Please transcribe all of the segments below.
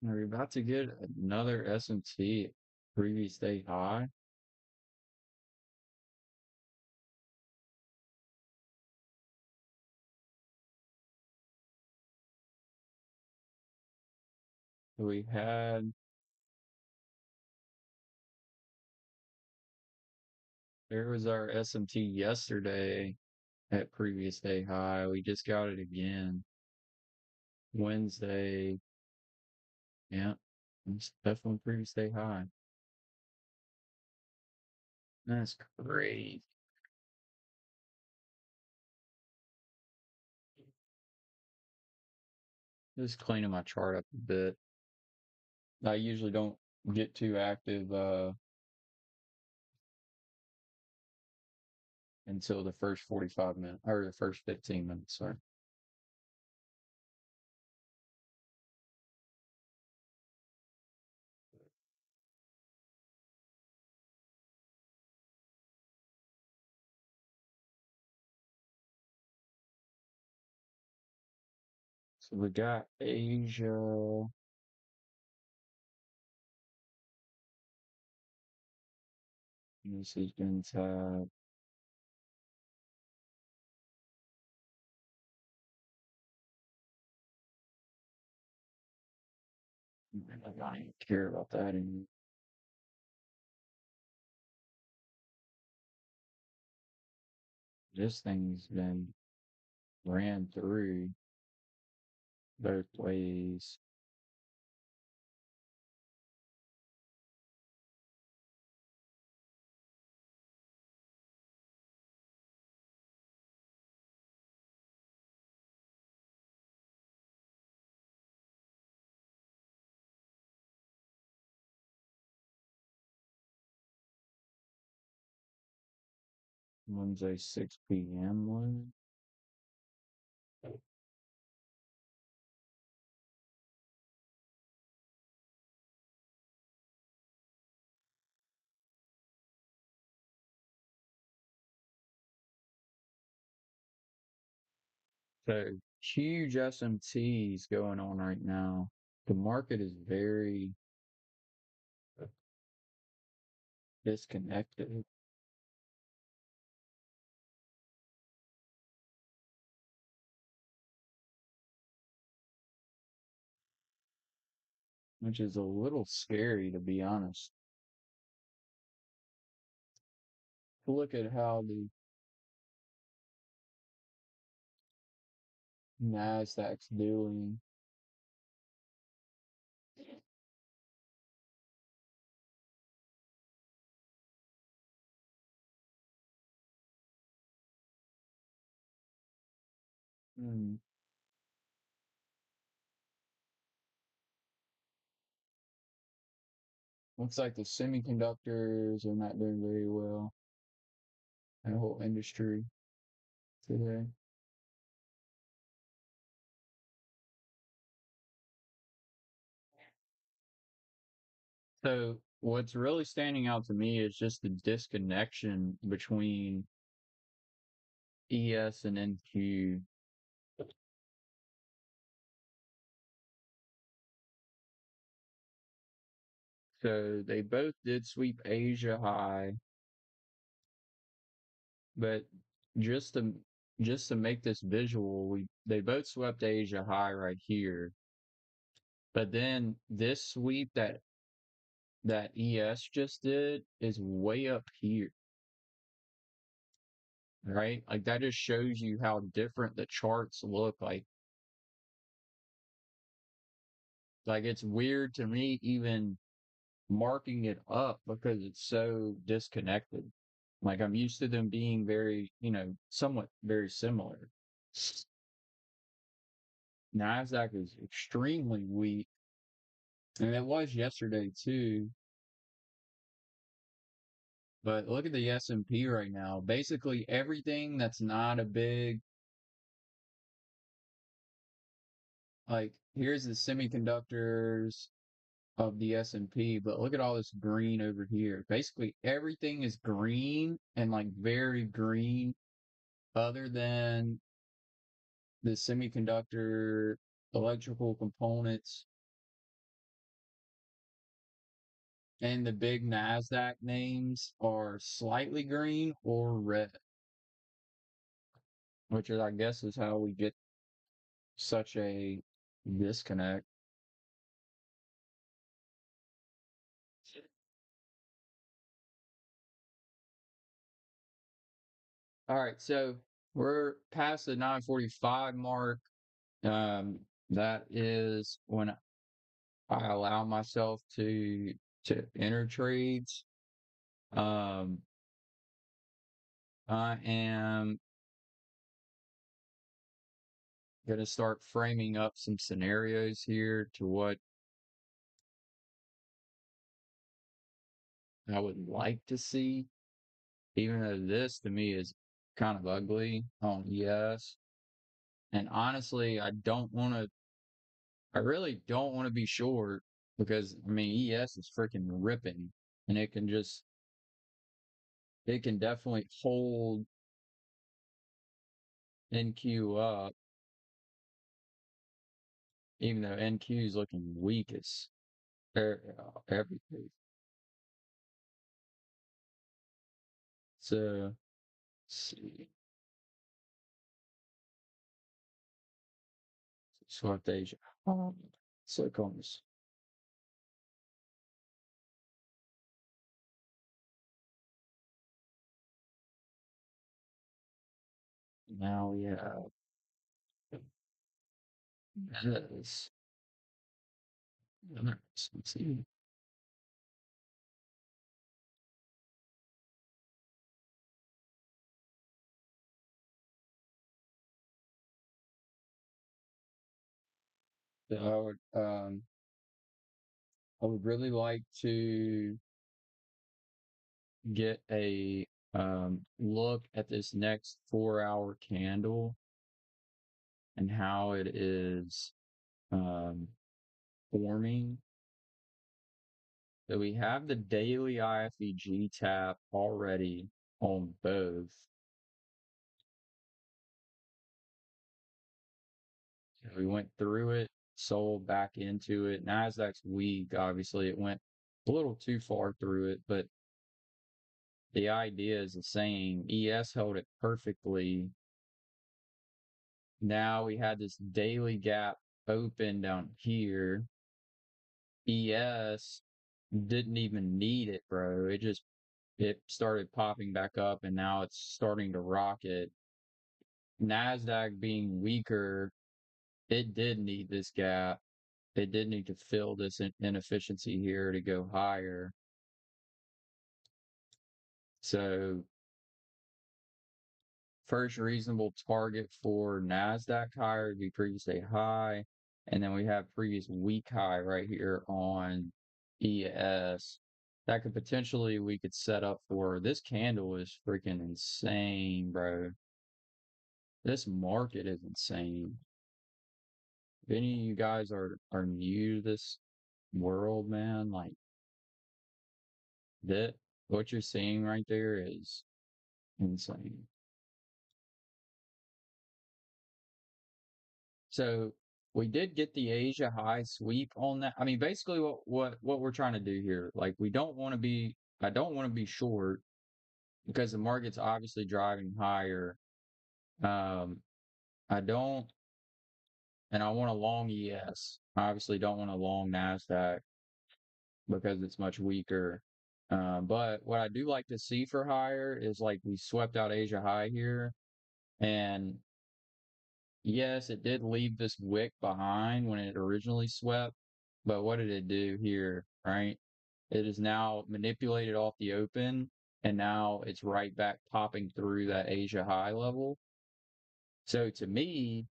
Are we about to get another S&T previous day high? We had, there was our S&T yesterday at previous day high. We just got it again Wednesday. Yeah, it's definitely previous day high. That's great. Just cleaning my chart up a bit. I usually don't get too active until the first 45 minutes or the first 15 minutes. Sorry. So we got Asia. This is going to Like, I don't care about that anymore. This thing's been ran through both ways. One's a 6 p.m. one. So huge SMTs going on right now. The market is very disconnected, which is a little scary to be honest. Look at how the Nasdaq's doing. Hmm. Looks like the semiconductors are not doing very well. The whole industry today. So what's really standing out to me is just the disconnection between ES and NQ. So they both did sweep Asia high, but just to just to make this visual, we they both swept Asia high right here. But then this sweep that ES just did is way up here, right? Like that just shows you how different the charts look like. Like it's weird to me even marking it up because it's so disconnected. Like I'm used to them being very, somewhat very similar. Nasdaq is extremely weak, and it was yesterday too. But look at the S&P right now. Basically everything that's not a big, like here's the semiconductors of the S&P, but look at all this green over here. Basically everything is green and like very green other than the semiconductor electrical components and the big NASDAQ names are slightly green or red, which is, I guess, is how we get such a disconnect. All right, so we're past the 9:45 mark. Um, that is when I allow myself to enter trades. Um, I am going to start framing up some scenarios here to what I would like to see, even though this to me is kind of ugly on ES. And honestly, I really don't want to be short because, I mean, ES is freaking ripping and it can definitely hold NQ up, even though NQ is looking weakest everything. So, let's see. Swift Asia. Click on this. Now we have this. Let's see. So I would really like to get a look at this next 4 hour candle and how it is um, forming. So we have the daily IFEG tap already on both. So we went through it, sold back into it. Nasdaq's weak, obviously it went a little too far through it, but the idea is the same. ES held it perfectly. Now we had this daily gap open down here. ES didn't even need it, bro. It started popping back up and now it's starting to rocket. Nasdaq being weaker, it did need this gap. It did need to fill this inefficiency here to go higher. So first reasonable target for Nasdaq higher would be previous day high, and then we have previous week high right here on ES. That could potentially we could set up for this candle is freaking insane, bro. This market is insane. If any of you guys are new to this world, man, like that what you're seeing right there is insane. So we did get the Asia high sweep on that. I mean, basically what we're trying to do here, like we don't want to be I don't want to be short because the market's obviously driving higher. Um I don't and I want a long ES. I obviously don't want a long NASDAQ because it's much weaker. But what I do like to see for higher is like we swept out Asia high here. And yes, it did leave this wick behind when it originally swept. But what did it do here, right? It is now manipulated off the open, and now it's right back popping through that Asia high level. So to me,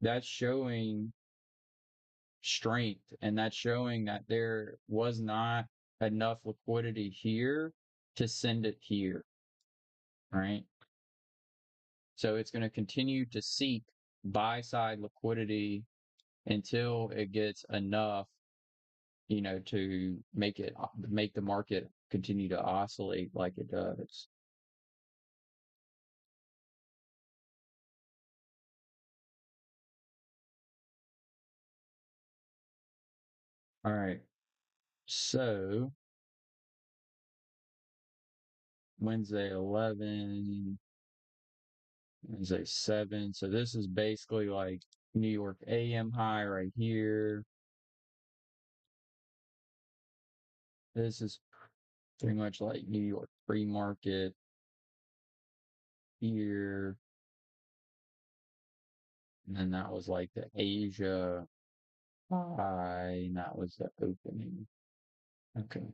that's showing strength, and that's showing that there was not enough liquidity here to send it here, right? So it's going to continue to seek buy side liquidity until it gets enough, to make the market continue to oscillate like it does. All right. So Wednesday 11, Wednesday 7. So this is basically like New York AM high right here. This is pretty much like New York free market here. And then that was like the Asia high, and that was the opening. Okay.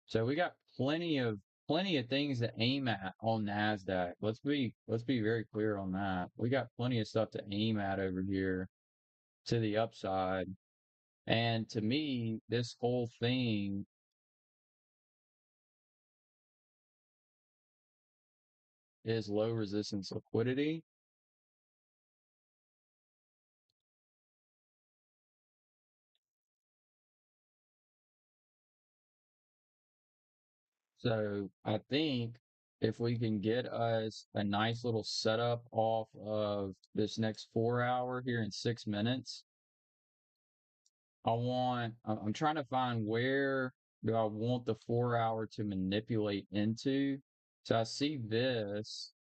So we got plenty of things to aim at on NASDAQ. Let's be very clear on that. We got plenty of stuff to aim at over here to the upside. And to me, this whole thing is low resistance liquidity. So I think if we can get us a nice little setup off of this next 4 hour here in 6 minutes, I'm trying to find where do I want the 4 hour to manipulate into. So I see this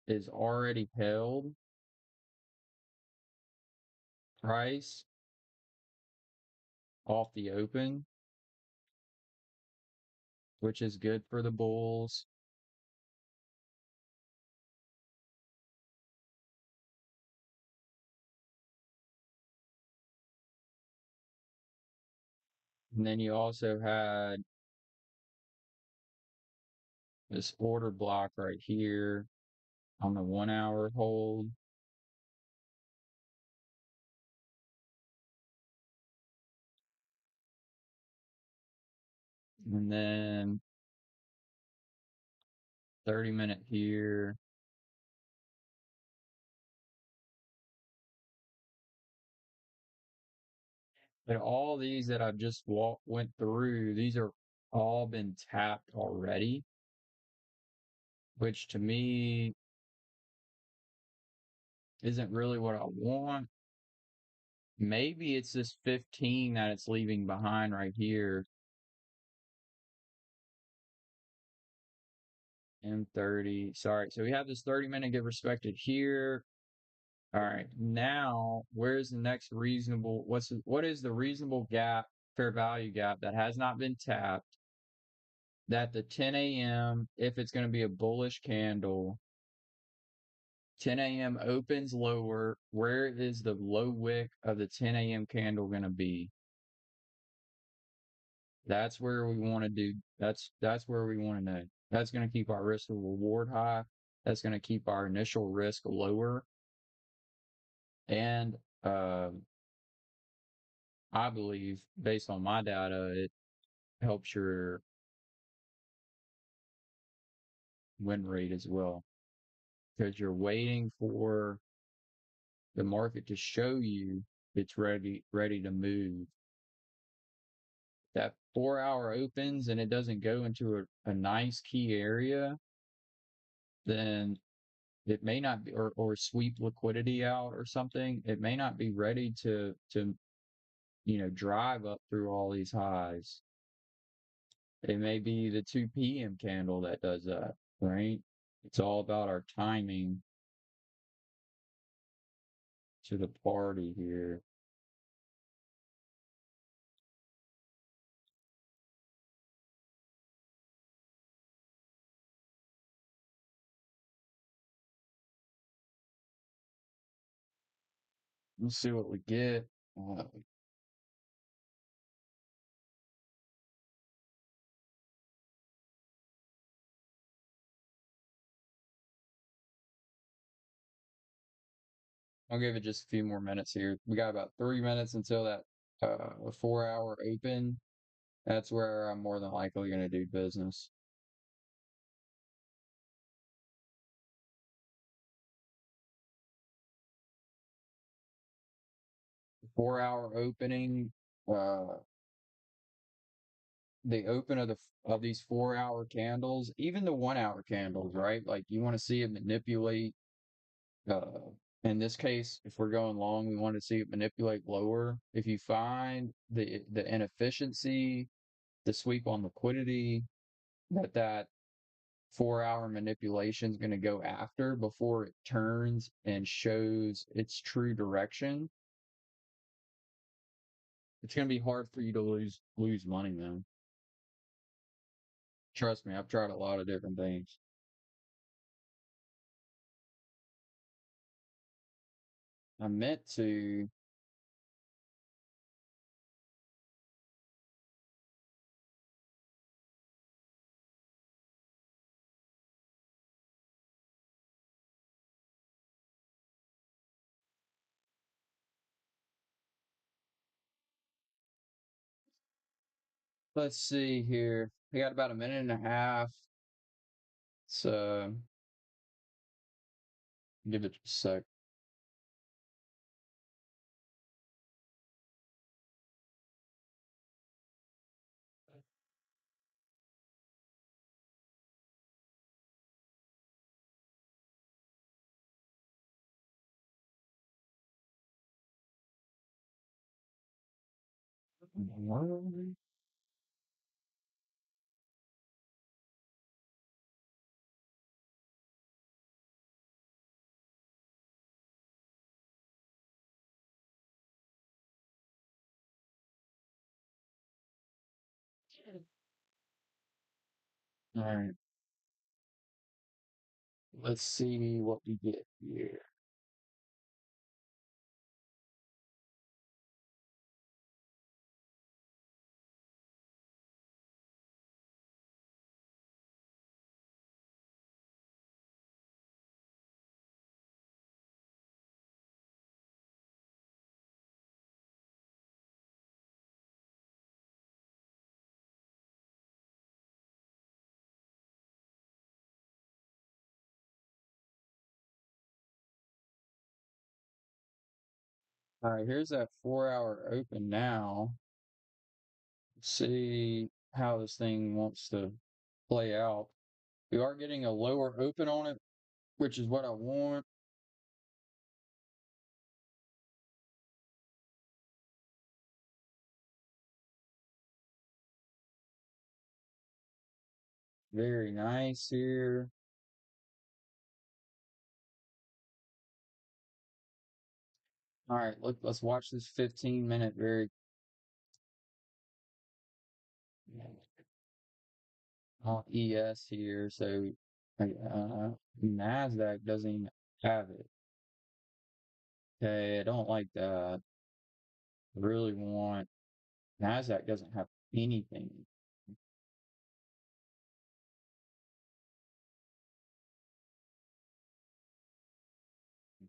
is already held price off the open, which is good for the bulls. And then you also had this order block right here on the 1 hour hold. And then 30 minute here. But all these that I just went through, these are all been tapped already, which to me isn't really what I want. Maybe it's this 15 that it's leaving behind right here. M30. Sorry. So we have this 30-minute get respected here. All right. Now, where's the next reasonable? What is the reasonable gap, fair value gap that has not been tapped? That the 10 a.m., if it's going to be a bullish candle, 10 a.m. opens lower. Where is the low wick of the 10 a.m. candle going to be? That's where we want to do. That's where we want to know. That's going to keep our risk to reward high. That's going to keep our initial risk lower. And I believe, based on my data, it helps your win rate as well because you're waiting for the market to show you it's ready to move. That 4 hour opens and it doesn't go into a nice key area, then it may not be, or sweep liquidity out or something. It may not be ready to drive up through all these highs. It may be the 2 p.m. candle that does that, right? It's all about our timing to the party here. Let's see what we get. I'll give it just a few more minutes here. We got about 3 minutes until that 4 hour open. That's where I'm more than likely going to do business. 4 hour opening, uh, the open of these 4 hour candles, even the 1 hour candles, right? Like you want to see it manipulate. Uh, in this case, if we're going long, we want to see it manipulate lower. If you find the inefficiency, the sweep on liquidity, that 4 hour manipulation is going to go after before it turns and shows its true direction, it's going to be hard for you to lose money, man. Trust me, I've tried a lot of different things. I meant to. Let's see here. We got about a minute and a half. So give it a sec. All right. Let's see what we get here. All right, here's that 4 hour open now. Let's see how this thing wants to play out. We are getting a lower open on it, which is what I want. Very nice here. All right, let's watch this 15-minute very ES here. So NASDAQ doesn't even have it. Okay, I don't like that. I really want NASDAQ doesn't have anything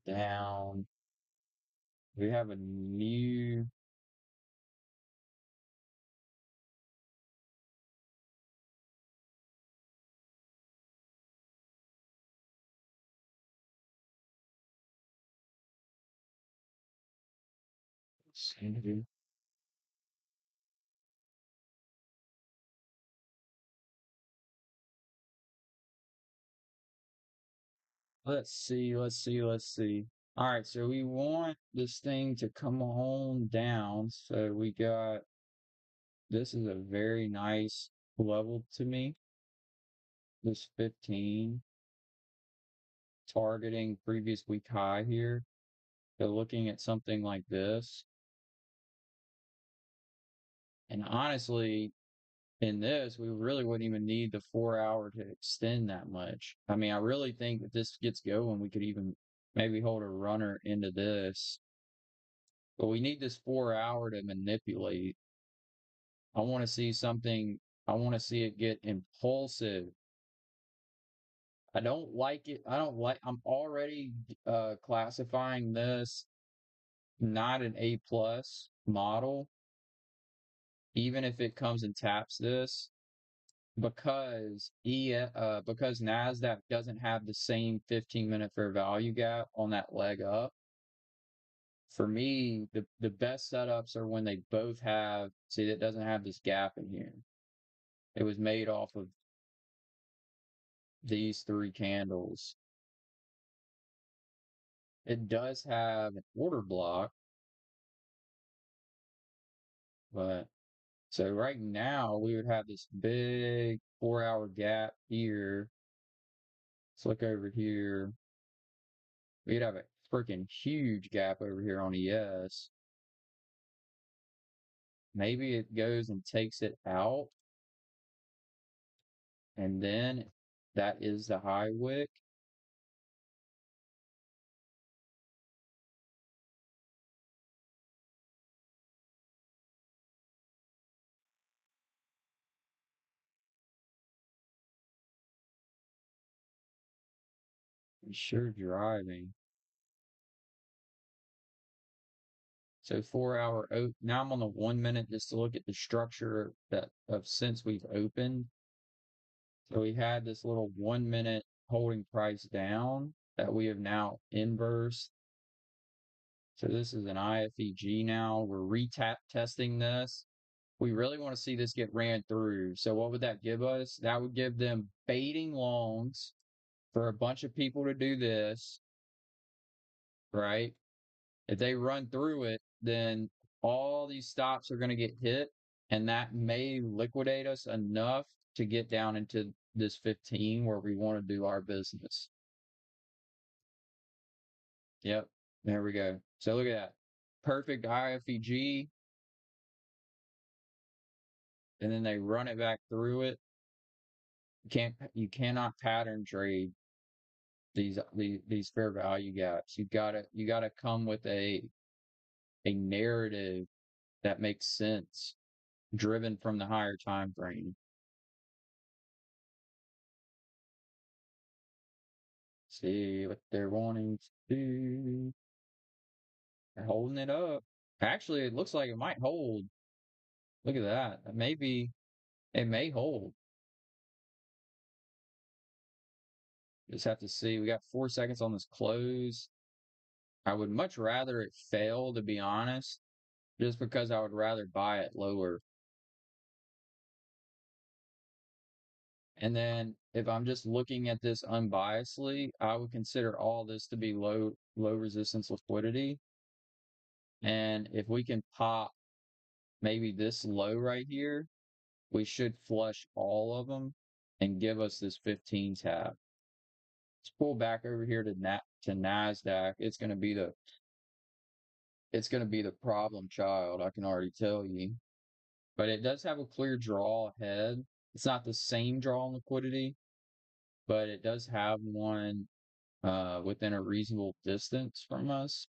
down. We have a new let's see. All right, so we want this thing to come on down. So we got this is a very nice level to me. This 15 targeting previous week high here. So looking at something like this. And honestly, in this, we really wouldn't even need the 4 hour to extend that much. I mean, I really think if this gets going, we could even maybe hold a runner into this. But we need this 4 hour to manipulate. I want to see something, I want to see it get impulsive. I don't like it. I'm already classifying this not an A plus model, even if it comes and taps this, because Nasdaq doesn't have the same 15-minute fair value gap on that leg up. For me, the best setups are when they both have. See, it doesn't have this gap in here. It was made off of these three candles. It does have an order block, but so right now we would have this big 4 hour gap here. Let's look over here. We'd have a freaking huge gap over here on ES. Maybe it goes and takes it out, and then that is the high wick. Sure driving. So 4 hour. Now I'm on the 1 minute just to look at the structure that of since we've opened. So we had this little 1 minute holding price down that we have now inversed. So this is an IFEG now. We're retap testing this. We really want to see this get ran through. So what would that give us? That would give them baiting longs for a bunch of people to do this, right? If they run through it, then all these stops are going to get hit, and that may liquidate us enough to get down into this 15 where we want to do our business. Yep, there we go. So look at that. Perfect IFEG, and then they run it back through it. You cannot pattern trade these fair value gaps. You gotta come with a narrative that makes sense, driven from the higher time frame. See what they're wanting to do. They're holding it up. Actually, it looks like it might hold. Look at that. It may hold. Just have to see. We got 4 seconds on this close. I would much rather it fail, to be honest, just because I would rather buy it lower. And then if I'm just looking at this unbiasedly, I would consider all this to be low resistance liquidity. And if we can pop maybe this low right here, we should flush all of them and give us this 15 tap. Let's pull back over here to Nasdaq. It's gonna be the problem child, I can already tell you. But it does have a clear draw ahead. It's not the same draw on liquidity, but it does have one within a reasonable distance from us.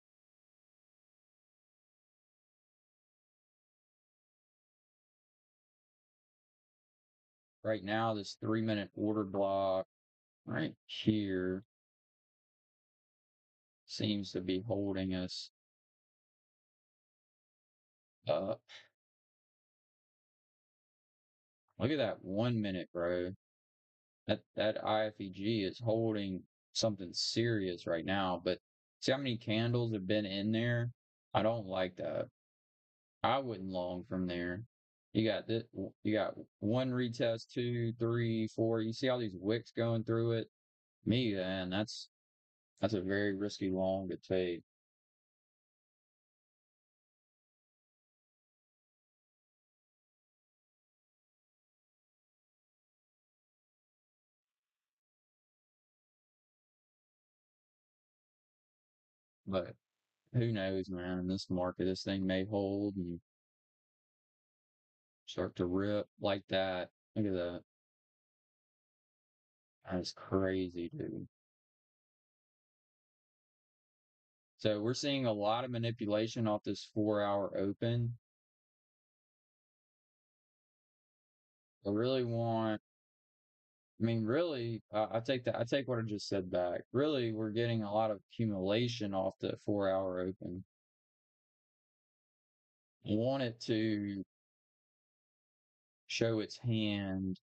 Right now, this 3-minute order block right here seems to be holding us up. Look at that 1 minute, bro. That IFEG is holding something serious right now. But see how many candles have been in there? I don't like that. I wouldn't long from there. You got this. You got one retest, two, three, four. You see all these wicks going through it. Me, man, that's a very risky long to take. But who knows, man? In this market, this thing may hold and start to rip like that. Look at that. That's crazy, dude. So we're seeing a lot of manipulation off this 4 hour open. I really want, I mean, really, I take that, I take what I just said back. Really, we're getting a lot of accumulation off the 4 hour open. I want it to show its hand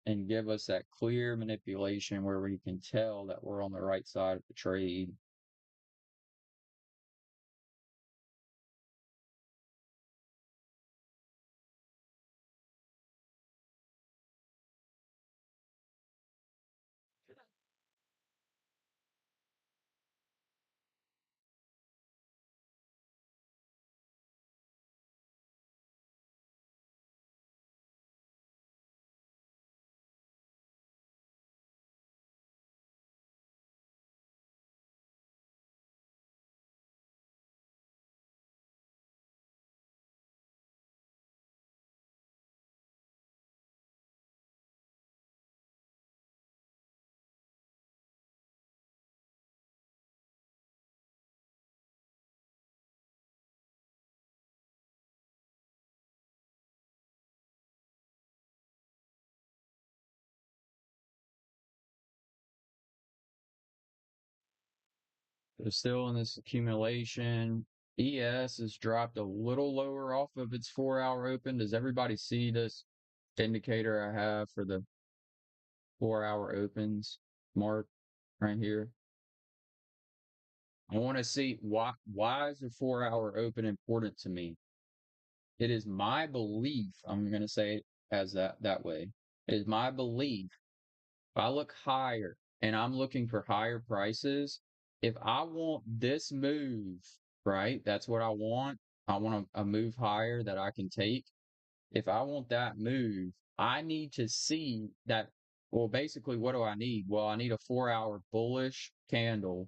and give us that clear manipulation where we can tell that we're on the right side of the trade. It's still in this accumulation. ES has dropped a little lower off of its 4 hour open. Does everybody see this indicator I have for the 4 hour opens mark right here? I want to see why is the 4 hour open important to me? It is my belief, I'm going to say it as that way. It is my belief if I look higher and I'm looking for higher prices, if I want this move, right? That's what I want. I want a move higher that I can take. If I want that move, I need to see that. Well, basically, what do I need? Well, I need a 4 hour bullish candle,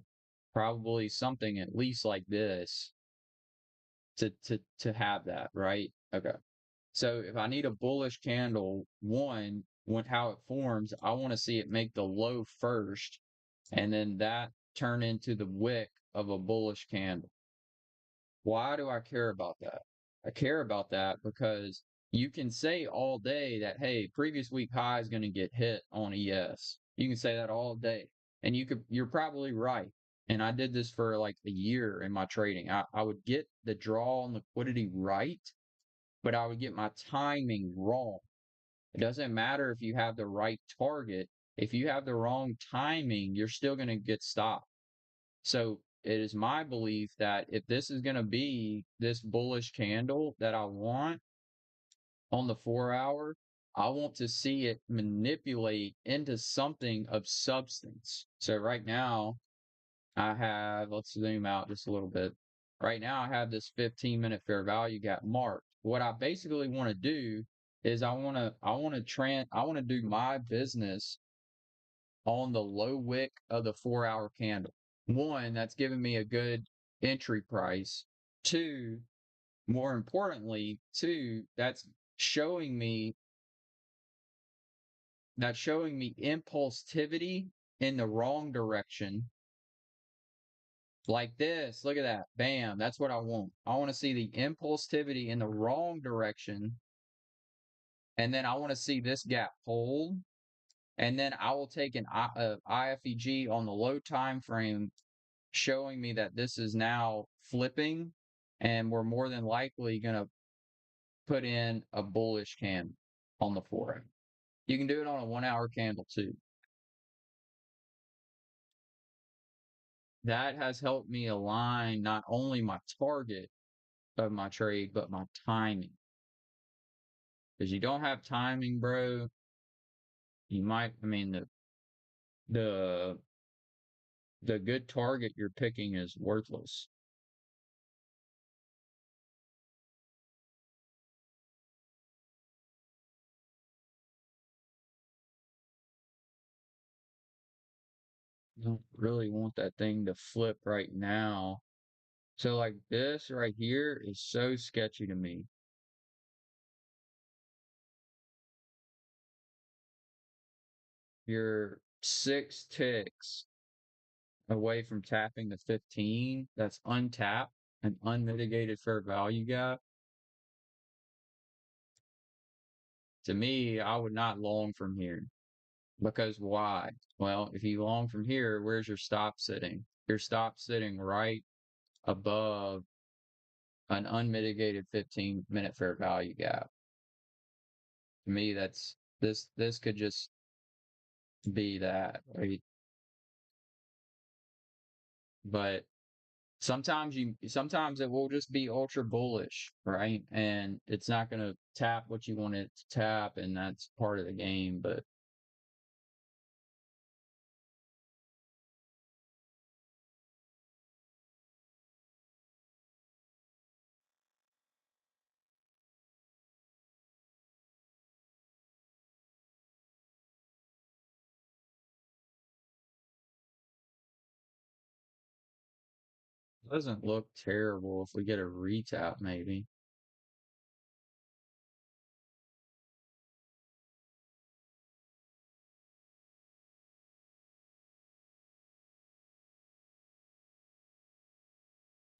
probably something at least like this to have that, right? Okay. So if I need a bullish candle, how it forms, I want to see it make the low first, and then that turn into the wick of a bullish candle. Why do I care about that? I care about that because you can say all day that, hey, previous week high is going to get hit on ES. You can say that all day. And you're probably right. And I did this for like a year in my trading. I would get the draw and liquidity right, but I would get my timing wrong. It doesn't matter if you have the right target. If you have the wrong timing, you're still going to get stopped. So it is my belief that if this is going to be this bullish candle that I want on the 4 hour, I want to see it manipulate into something of substance. So right now, I have, let's zoom out just a little bit. Right now, I have this 15-minute fair value gap marked. What I basically want to do is I want to do my business on the low wick of the 4 hour candle. One, that's giving me a good entry price. Two, more importantly, that's showing me impulsivity in the wrong direction. Like this, look at that. Bam, that's what I want. I want to see the impulsivity in the wrong direction. And then I want to see this gap hold. And then I will take an IFEG on the low time frame showing me that this is now flipping and we're more than likely going to put in a bullish candle on the 4 hour. You can do it on a 1 hour candle too. That has helped me align not only my target of my trade, but my timing. Because you don't have timing, bro, you might, I mean, the the good target you're picking is worthless. You don't really want that thing to flip right now. So like this right here is so sketchy to me. You're 6 ticks away from tapping the 15. That's untapped, an unmitigated fair value gap. To me, I would not long from here. Because why? Well, if you long from here, where's your stop sitting? Your stop sitting right above an unmitigated 15-minute fair value gap. To me, that's this could just be that, right? But sometimes it will just be ultra bullish, right? And it's not going to tap what you want it to tap, and that's part of the game. But it doesn't look terrible if we get a retap, maybe.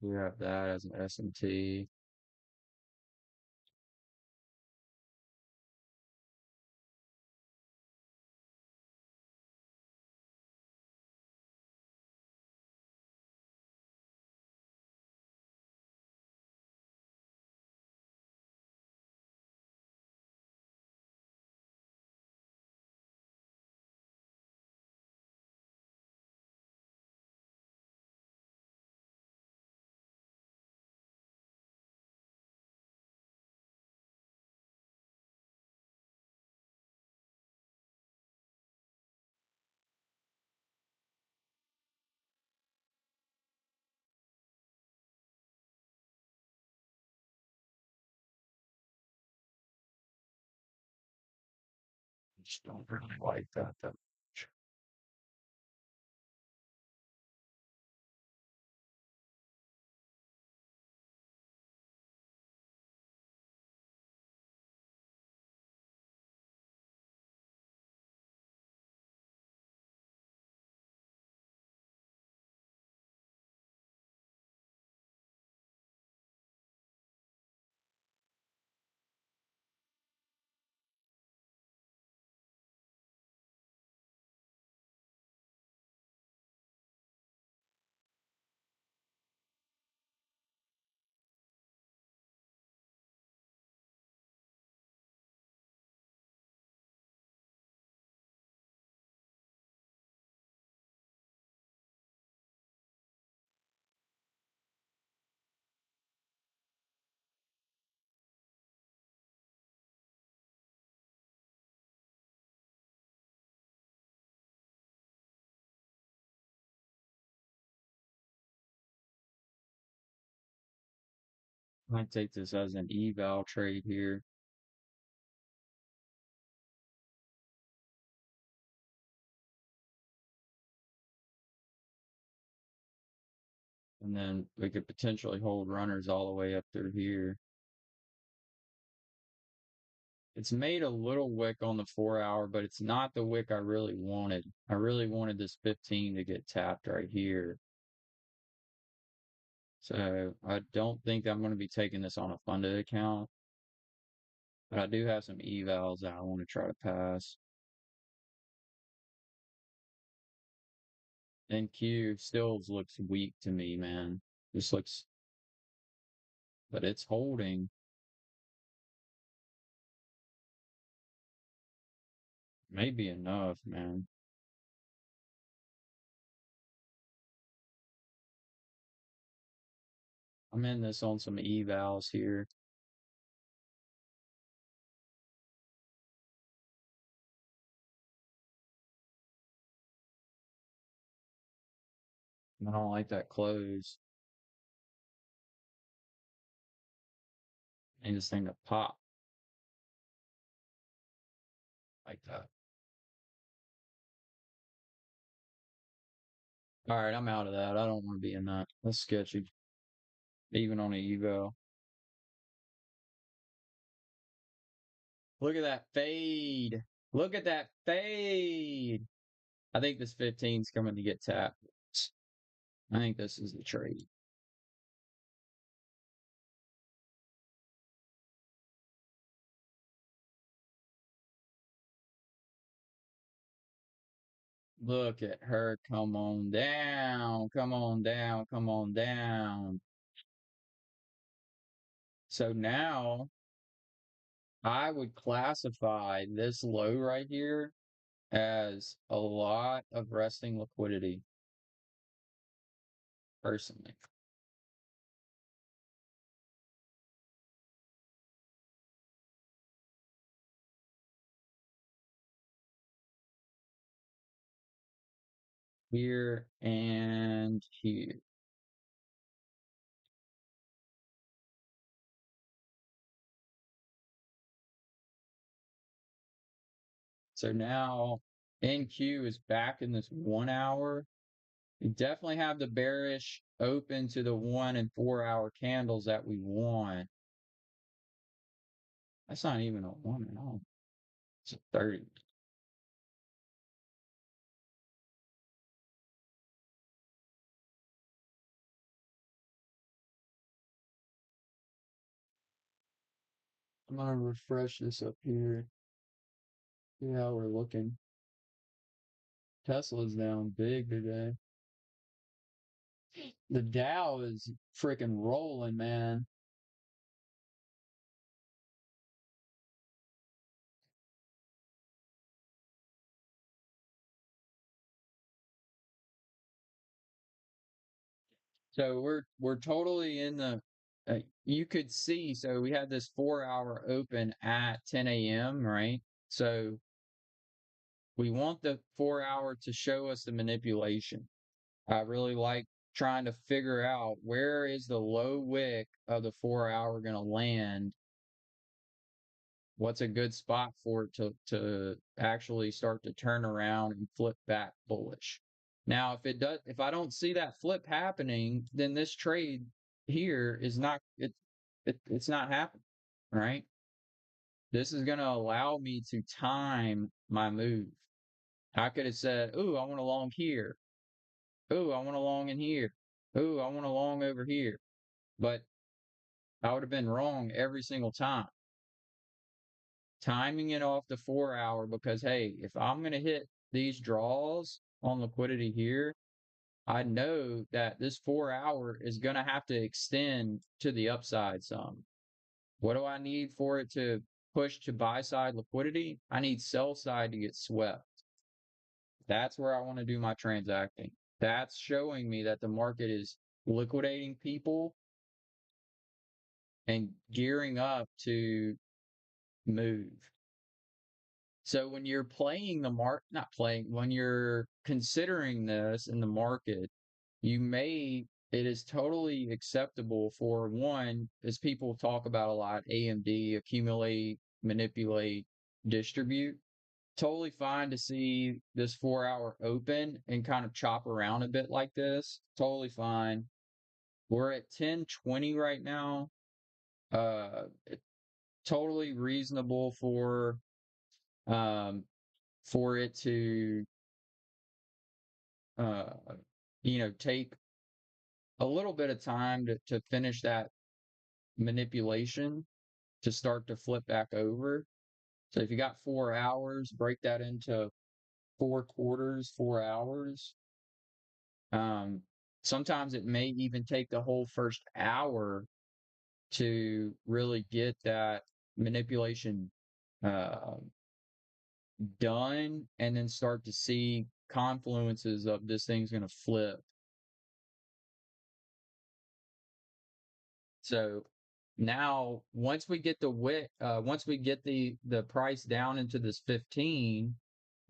We have that as an SMT. Just don't really like that much. I might take this as an eval trade here. And then we could potentially hold runners all the way up through here. It's made a little wick on the 4 hour, but it's not the wick I really wanted. I really wanted this 15 to get tapped right here. So I don't think I'm going to be taking this on a funded account, but I do have some evals that I want to try to pass. NQ still looks weak to me, man. This looks, but it's holding. Maybe enough, man. I'm in this on some evals here. I don't like that close. I need this thing to pop like that. All right, I'm out of that. I don't want to be in that. That's sketchy, even on a eval. Look at that fade. Look at that fade. I think this 15's coming to get tapped. I think this is the trade. Look at her. Come on down. Come on down. Come on down. So now I would classify this low right here as a lot of resting liquidity, personally. Here and here. So now NQ is back in this 1 hour. We definitely have the bearish open to the 1 and 4 hour candles that we want. That's not even a 1 at all. It's a 30. I'm gonna refresh this up here. See how we're looking. Tesla's down big today. The Dow is freaking rolling, man. So we're totally in the. You could see. So we had this 4 hour open at 10 a.m. Right. So we want the 4 hour to show us the manipulation. I really like trying to figure out where is the low wick of the 4 hour going to land. What's a good spot for it to actually start to turn around and flip back bullish. Now, if I don't see that flip happening, then this trade here is not it's not happening, right? This is going to allow me to time my move. I could have said, "Ooh, I want a long here. Ooh, I want a long in here. Ooh, I want a long over here." But I would have been wrong every single time. Timing it off the 4 hour because, hey, if I'm going to hit these draws on liquidity here, I know that this 4 hour is going to have to extend to the upside some. What do I need for it to push to buy side liquidity? I need sell side to get swept. That's where I want to do my transacting. That's showing me that the market is liquidating people and gearing up to move. So when you're playing the not playing, when you're considering this in the market, you may it is totally acceptable for one, as people talk about a lot, AMD, accumulate, manipulate, distribute. Totally fine to see this 4 hour open and kind of chop around a bit like this. Totally fine. We're at 1020 right now. It, totally reasonable um for it to uh take a little bit of time to finish that manipulation to start to flip back over. So if you got 4 hours, break that into 4 quarters, 4 hours. Um, Sometimes it may even take the whole first hour to really get that manipulation uh, done and then start to see confluences of this thing's going to flip. So now once we get the price down into this 15,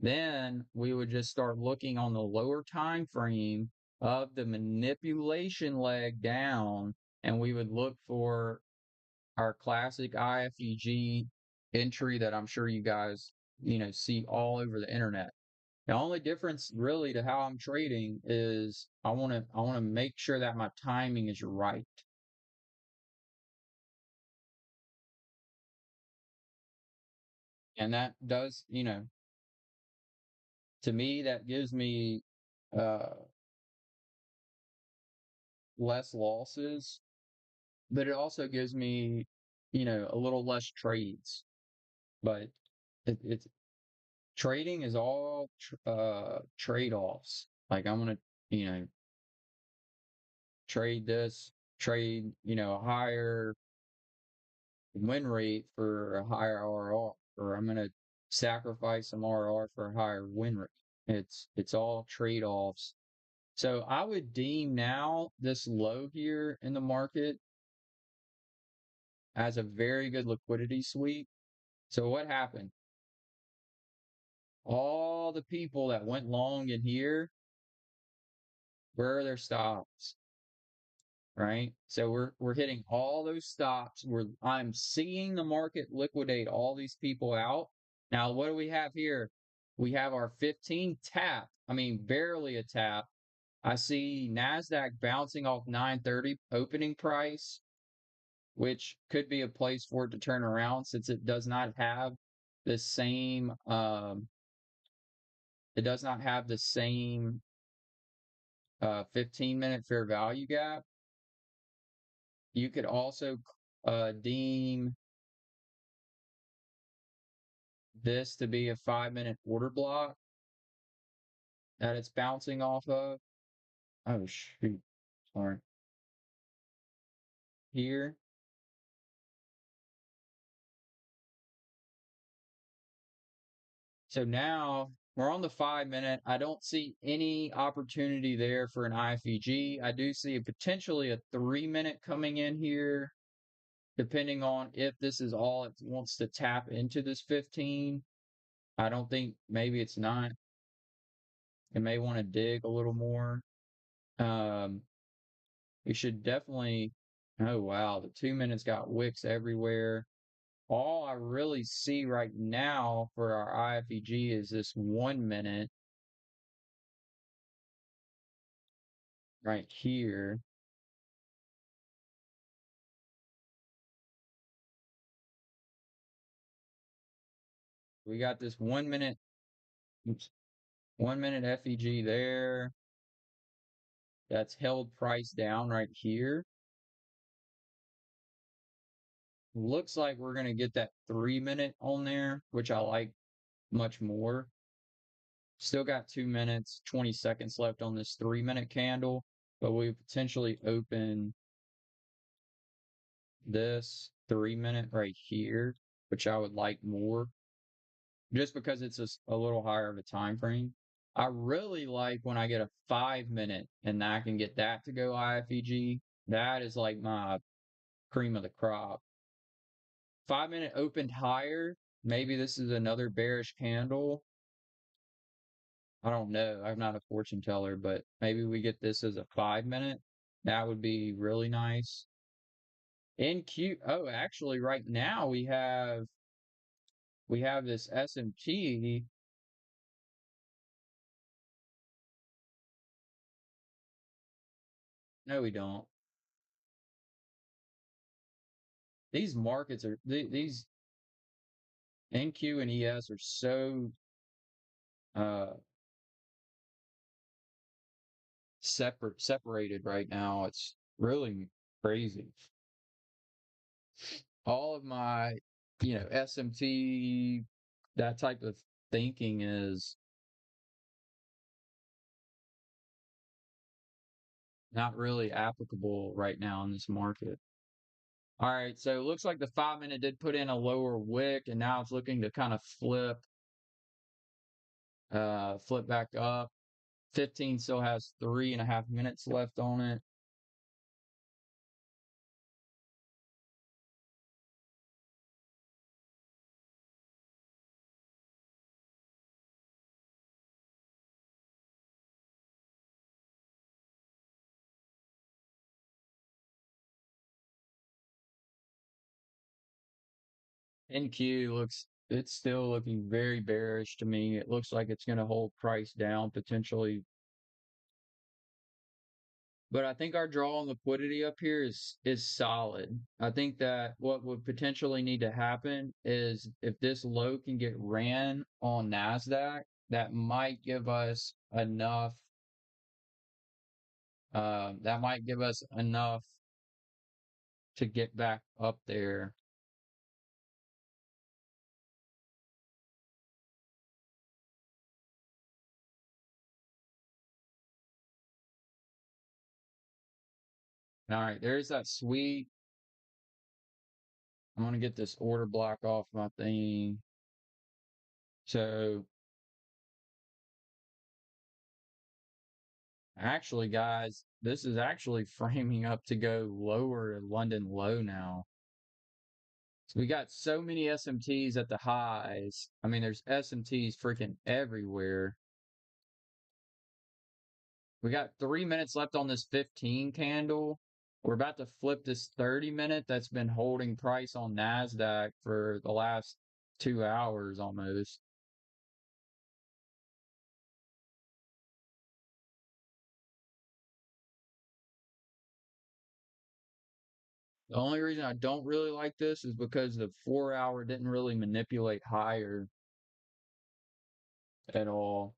then we would just start looking on the lower time frame of the manipulation leg down, and we would look for our classic IFEG entry that I'm sure you guys, see all over the internet. The only difference really to how I'm trading is I want to make sure that my timing is right. And that does, to me, that gives me uh, less losses, but it also gives me, a little less trades. But it's trading is all trade-offs. Like I'm gonna, you know, trade this, trade, a higher win rate for a higher RR, or I'm gonna sacrifice some RR for a higher win rate. It's all trade-offs. So I would deem now this low here in the market as a very good liquidity sweep. So what happened? All the people that went long in here, where are their stops? Right? So we're hitting all those stops. I'm seeing the market liquidate all these people out. Now what do we have here? We have our 15 tap. I mean, barely a tap. I see NASDAQ bouncing off 930 opening price, which could be a place for it to turn around since it does not have the same it does not have the same 15-minute fair value gap. You could also deem this to be a 5-minute order block that it's bouncing off of. Oh shoot, sorry. Here. So now we're on the 5-minute. I don't see any opportunity there for an IFEG. I do see potentially a 3-minute coming in here, depending on if this is all it wants to tap into this 15. I don't think maybe it's not. It may want to dig a little more. Um, we should definitely. Oh wow, the 2 minutes got wicks everywhere. All I really see right now for our IFEG is this 1 minute right here. We got this 1 minute, oops, 1 minute FEG there. That's held price down right here. Looks like we're going to get that 3-minute on there, which I like much more. Still got 2 minutes, 20 seconds left on this 3-minute candle, but we potentially open this 3-minute right here, which I would like more just because it's a little higher of a time frame. I really like when I get a 5-minute and I can get that to go IFEG. That is like my cream of the crop. 5-minute opened higher. Maybe this is another bearish candle. I don't know. I'm not a fortune teller, but maybe we get this as a 5-minute. That would be really nice. NQ. Oh, actually, right now we have this SMT. No, we don't. These markets are these NQ and ES are so uh separated right now. It's really crazy. All of my, SMT, that type of thinking is not really applicable right now in this market. All right, so it looks like the 5 minute did put in a lower wick, and now it's looking to kind of flip back up. 15 still has 3.5 minutes left on it. NQ it's still looking very bearish to me. It looks like it's going to hold price down potentially. But I think our draw on liquidity up here is solid. I think that what would potentially need to happen is if this low can get ran on NASDAQ, that might give us enough. That might give us enough to get back up there. All right, there's that sweet. I'm gonna get this order block off my thing. So actually, guys, this is actually framing up to go lower at London low now. So we got so many SMTs at the highs. I mean, there's SMTs freaking everywhere. We got 3 minutes left on this 15 candle. We're about to flip this 30 minute that's been holding price on NASDAQ for the last 2 hours almost. The only reason I don't really like this is because the 4 hour didn't really manipulate higher at all.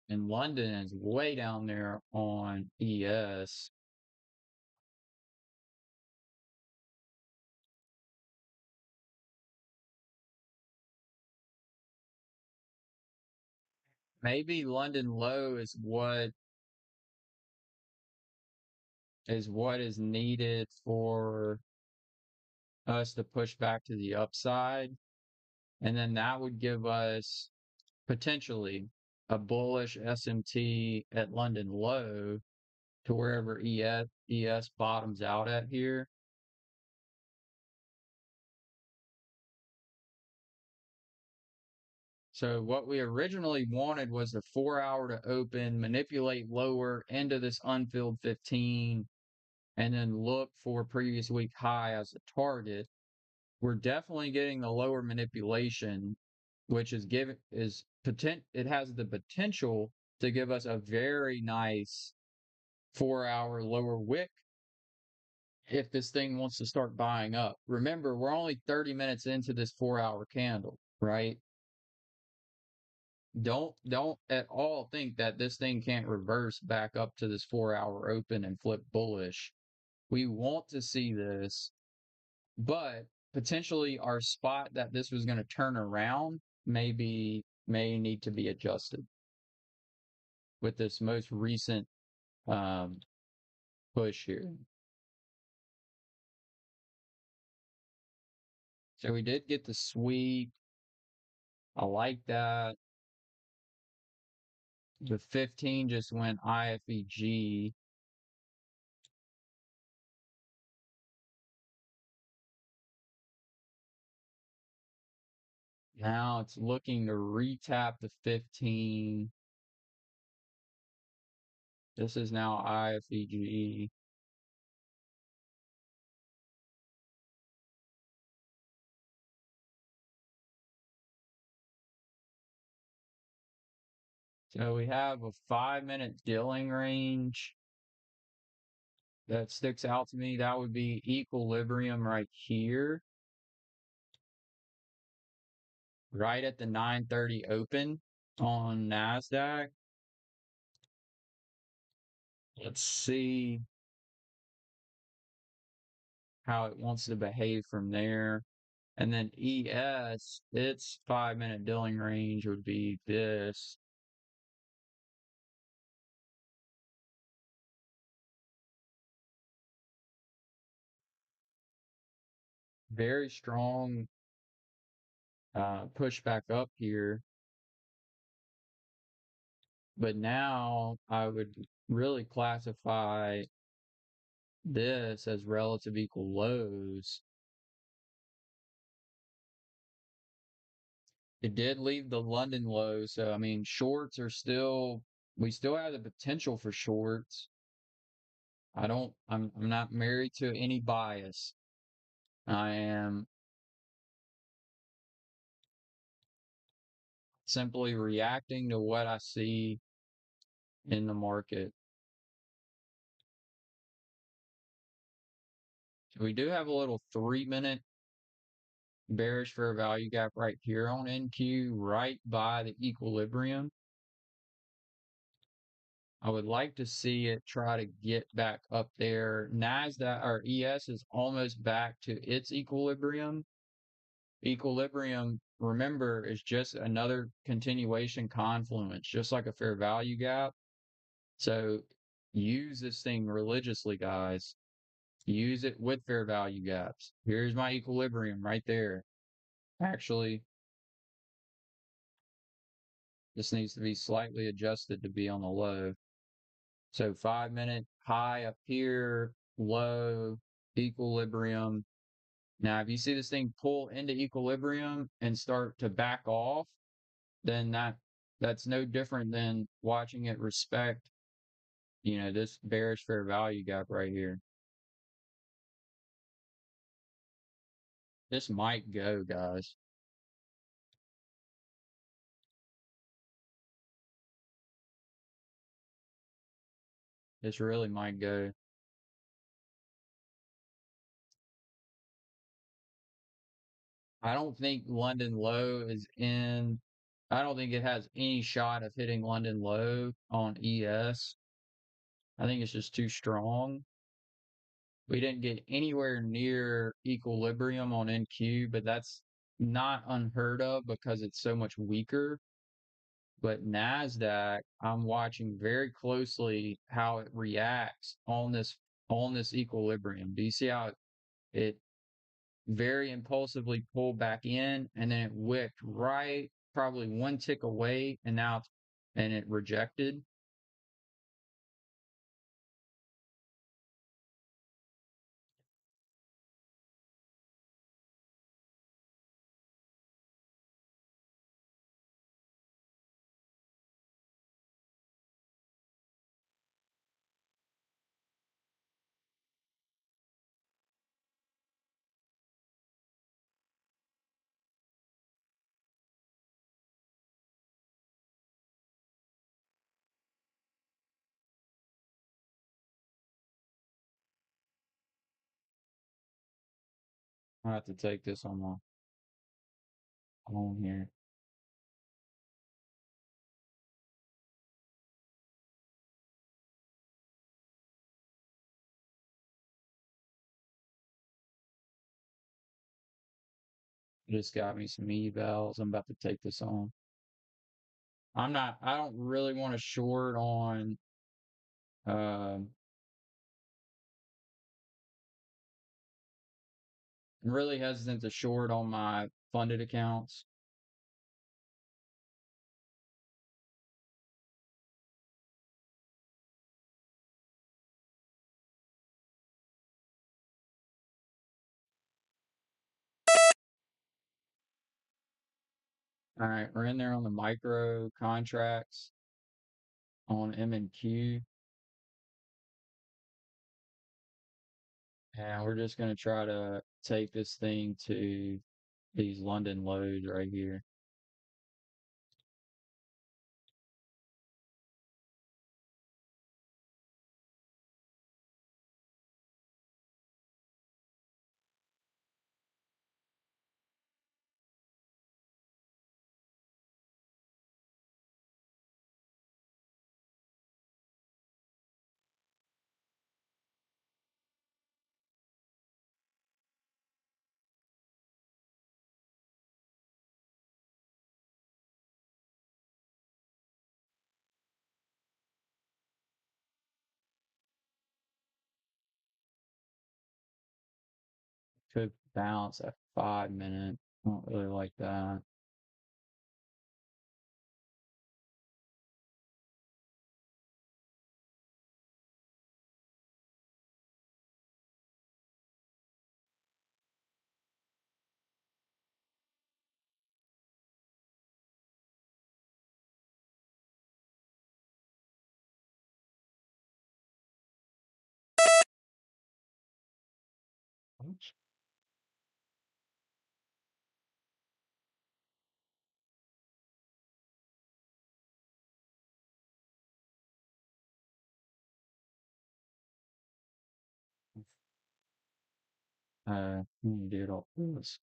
And London is way down there on ES. Maybe London low is what is needed for us to push back to the upside. And then that would give us potentially a bullish SMT at London low to wherever ES bottoms out at here. So what we originally wanted was the 4 hour to open, manipulate lower into this unfilled 15, and then look for previous week high as a target. We're definitely getting the lower manipulation, which it has the potential to give us a very nice 4 hour lower wick if this thing wants to start buying up. Remember, we're only 30 minutes into this 4 hour candle, right? Don't at all think that this thing can't reverse back up to this 4 hour open and flip bullish. We want to see this, but potentially our spot that this was going to turn around may need to be adjusted with this most recent um, push here. So we did get the sweep. I like that. The 15 just went IFEG. Now it's looking to retap the 15. This is now IFEGE. So we have a 5-minute dealing range that sticks out to me. That would be equilibrium right here, right at the 9:30 open on NASDAQ. Let's see how it wants to behave from there. And then ES, its 5-minute dealing range would be this. Very strong push back up here. But now I would really classify this as relative equal lows. It did leave the London low, so I mean, shorts are still, we still have the potential for shorts. I'm not married to any bias. I am simply reacting to what I see in the market. We do have a little 3-minute bearish fair value gap right here on NQ, right by the equilibrium. I would like to see it try to get back up there. NASDAQ or ES is almost back to its equilibrium. Equilibrium, remember, is just another continuation confluence, just like a fair value gap. So use this thing religiously, guys. Use it with fair value gaps. Here's my equilibrium right there. Actually, this needs to be slightly adjusted to be on the low. So 5-minute high up here, low, equilibrium. Now, if you see this thing pull into equilibrium and start to back off, then that's no different than watching it respect, this bearish fair value gap right here. This might go, guys. This really might go. I don't think London low is in. I don't think it has any shot of hitting London low on ES. I think it's just too strong. We didn't get anywhere near equilibrium on NQ, but that's not unheard of because it's so much weaker. But NASDAQ, I'm watching very closely how it reacts on this equilibrium. Do you see how it very impulsively pulled back in and then it wicked right probably one tick away and it rejected? I have to take this on my own here. Just got me some evals. I'm about to take this on. I don't really want to short on, I'm really hesitant to short on my funded accounts. All right, we're in there on the micro contracts on M and Q, and we're just going to try to take this thing to these London lows right here. Could bounce at 5 minute. Don't really like that. Oops. 得到this.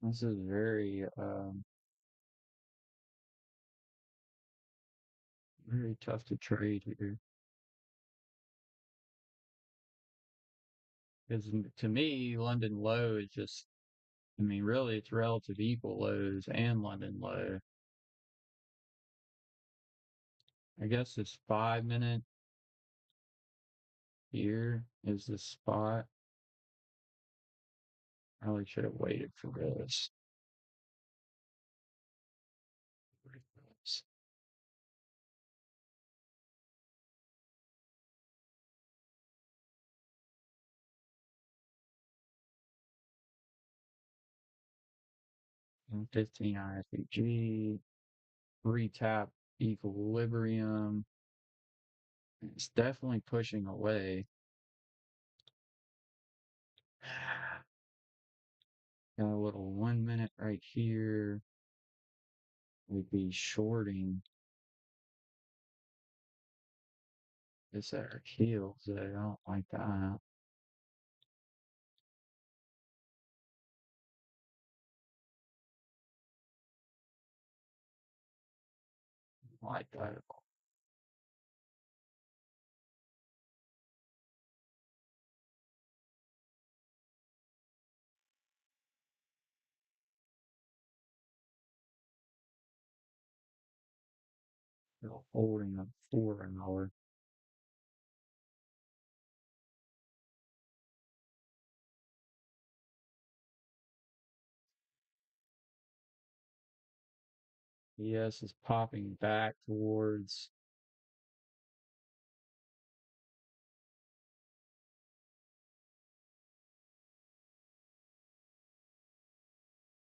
This is very tough to trade here. Because to me, London low is just, I mean, really, it's relative equal lows and London low. I guess this 5 minute here is the spot. I really should have waited for this. 15 ISPG, retap equilibrium. It's definitely pushing away. Got a little 1 minute right here. We'd be shorting this at our heels. I don't like that. Like that at all. Still holding a 4 hour. ES is popping back towards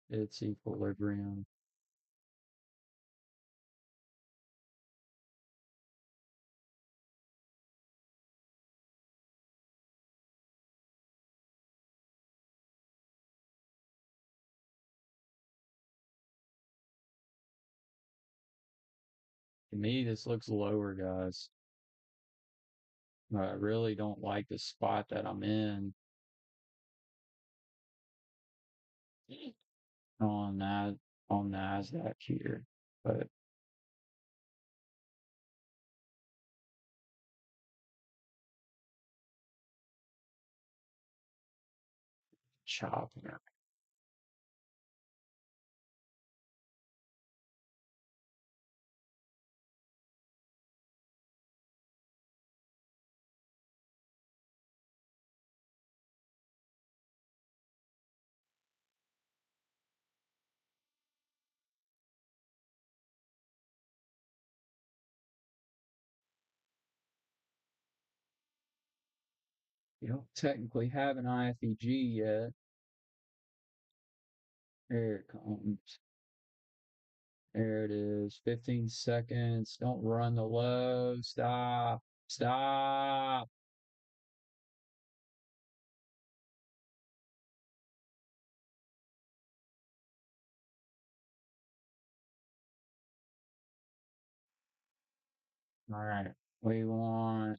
its equilibrium. To me, this looks lower, guys. I really don't like the spot that I'm in on that on NASDAQ here. But chopping. You don't technically have an IFEG yet. There it comes. There it is. 15 seconds. Don't run the low. Stop. Stop. All right. We want to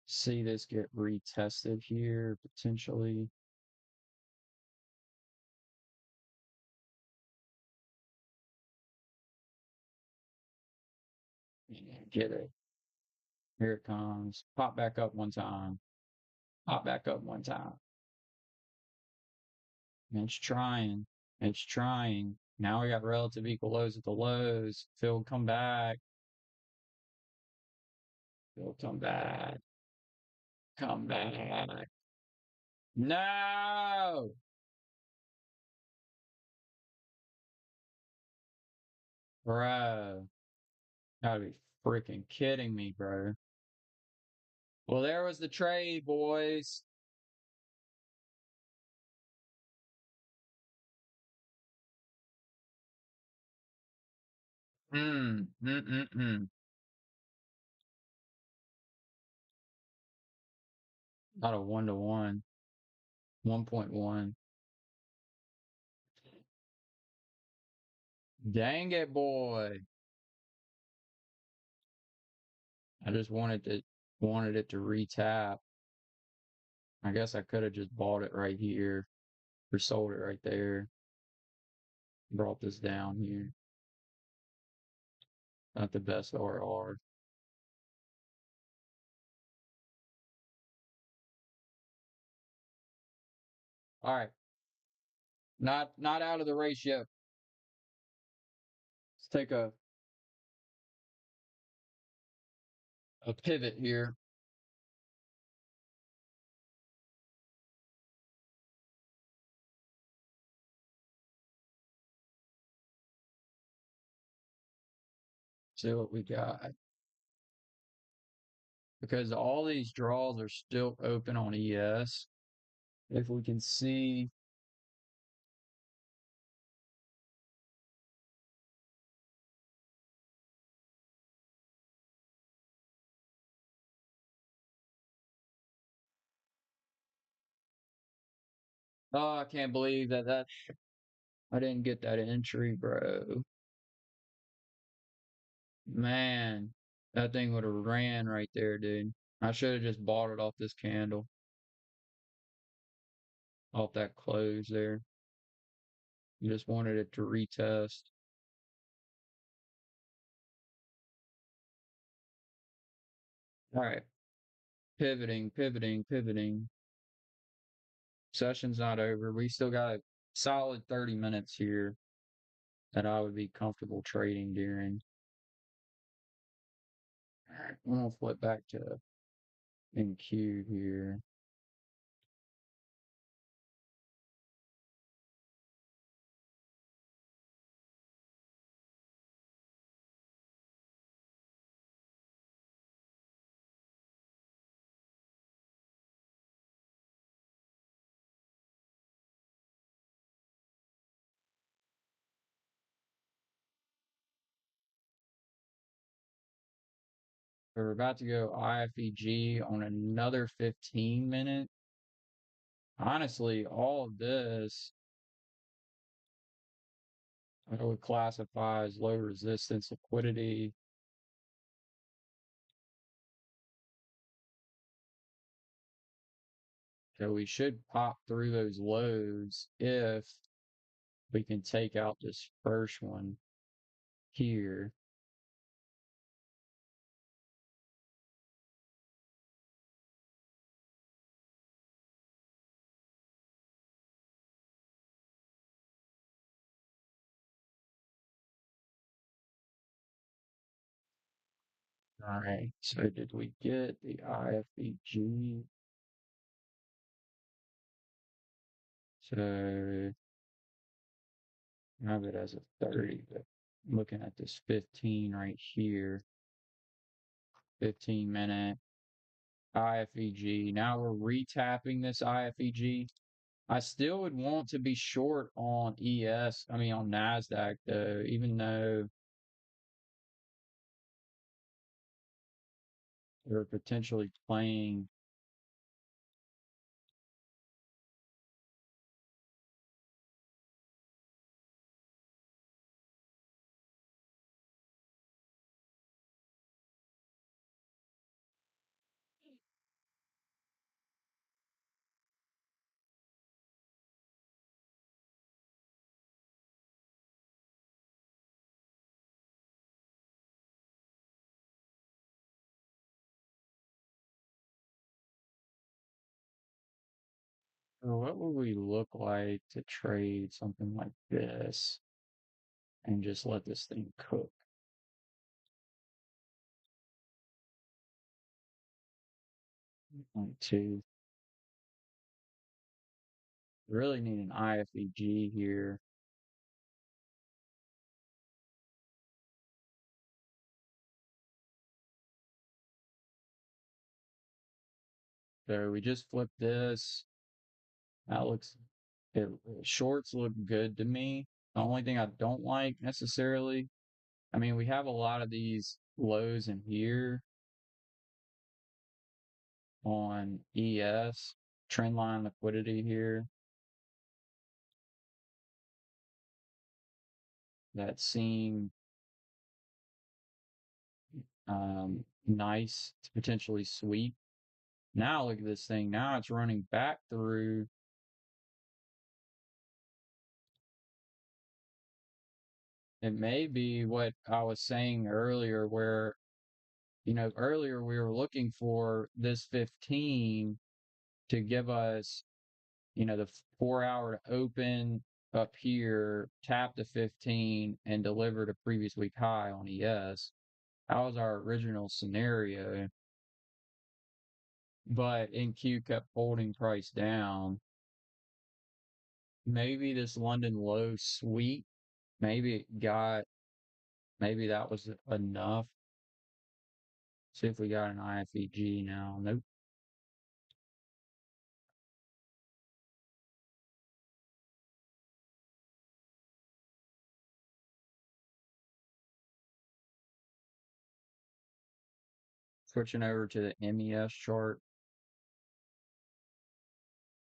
see this get retested here potentially. Get it. Here it comes. Pop back up one time. Pop back up one time. It's trying. It's trying. Now we got relative equal lows at the lows. Phil, come back. Phil, come back. Come back. No! Bro. Gotta be freaking kidding me, bro. Well, there was the trade, boys. Mm, mm, mm, mm. Not a 1-to-1. 1.1. Dang it, boy. I just wanted it to retap. I guess I could have just bought it right here or sold it right there. Brought this down here. Not the best RR. All right. Not out of the race yet. Let's take a pivot here. See what we got. Because all these draws are still open on ES. If we can see, oh, I can't believe that I didn't get that entry, bro. Man, that thing would have ran right there, dude. I should have just bought it off this candle, off that close there. You just wanted it to retest. All right, pivoting, pivoting, pivoting. Session's not over. We still got a solid 30 minutes here that I would be comfortable trading during. All right, I'm gonna flip back to NQ here. We're about to go IFEG on another 15 minute. Honestly, all of this I would classify as low resistance liquidity. So we should pop through those lows if we can take out this first one here. All right, so did we get the IFEG? So I have it as a 30, but I'm looking at this 15 right here. 15 minute. IFEG. Now we're retapping this IFEG. I still would want to be short on I mean on NASDAQ though, even though they're potentially playing. Or what would we look like to trade something like this and just let this thing cook? Like two. Really need an IFEG here. So we just flipped this. That looks, it, shorts look good to me. The only thing I don't like necessarily, I mean, we have a lot of these lows in here on ES, trend line liquidity here that seem nice to potentially sweep. Now look at this thing. Now it's running back through. It may be what I was saying earlier, where, earlier we were looking for this 15 to give us, the 4 hour to open up here, tap the 15, and deliver the previous week high on ES. That was our original scenario. But NQ kept holding price down. Maybe this London low sweep, maybe it got, maybe that was enough. See if we got an IFEG now. Nope. Switching over to the MES chart.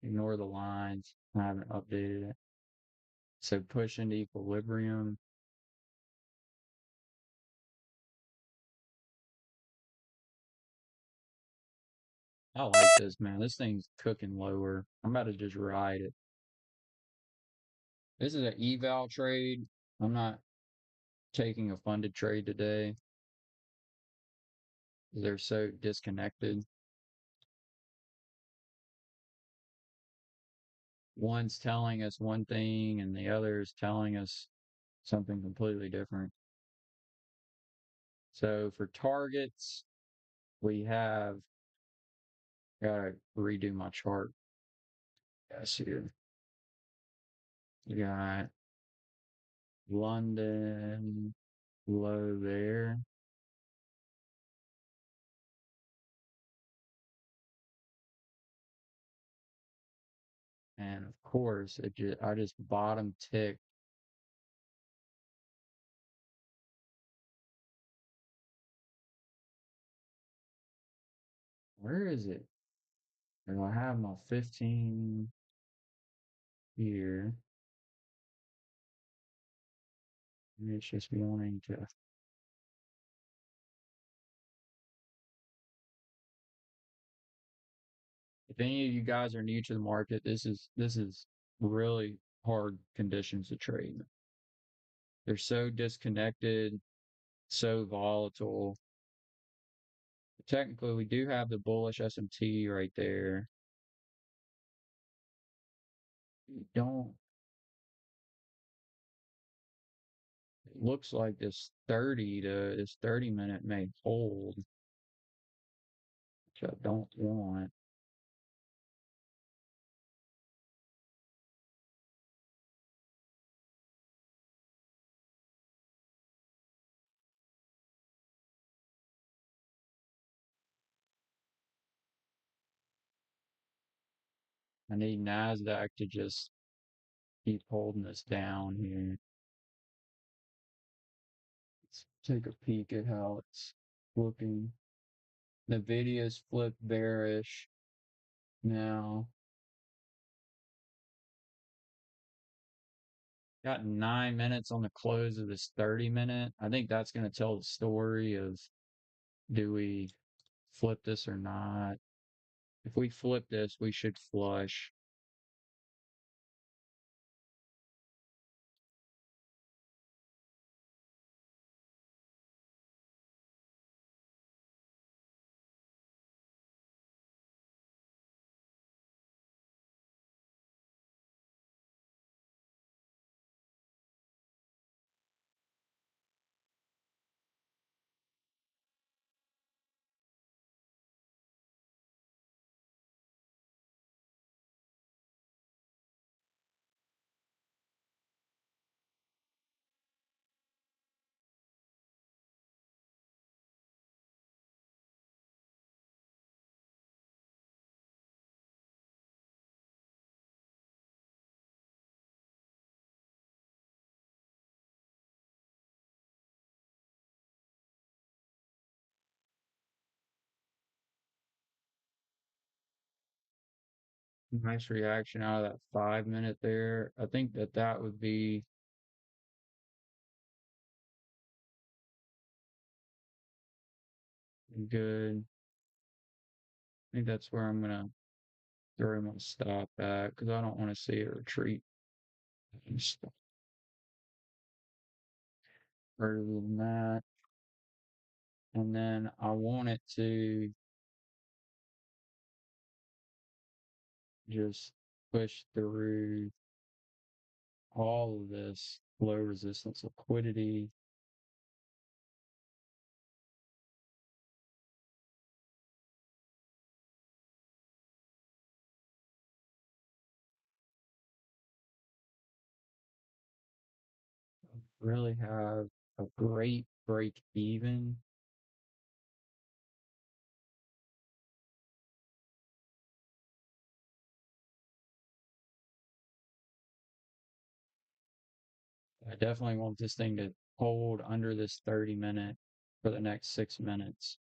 Ignore the lines. I haven't updated it. So push into equilibrium. I like this, man. This thing's cooking lower. I'm about to just ride it. This is an eval trade. I'm not taking a funded trade today. They're so disconnected. One's telling us one thing and the other is telling us something completely different. So for targets, we have, gotta redo my chart. Yes, here. We got London low there. And of course, I just bottom tick. Where is it? Do I have my 15 here? Maybe it's just wanting to. If any of you guys are new to the market, this is really hard conditions to trade. They're so disconnected, so volatile. Technically, we do have the bullish S&T right there. We don't. It looks like this 30 minute may hold, which I don't want. I need NASDAQ to just keep holding us down here. Let's take a peek at how it's looking. Nvidia's flipped bearish now. Got 9 minutes on the close of this 30 minute. I think that's going to tell the story of do we flip this or not. If we flip this, we should flush. Nice reaction out of that 5 minute there. I think that that would be good. I think that's where I'm gonna throw my stop at because I don't want to see it retreat further than that. And then I want it to just push through all of this low resistance liquidity. Really have a great break even. I definitely want this thing to hold under this 30 minute for the next 6 minutes.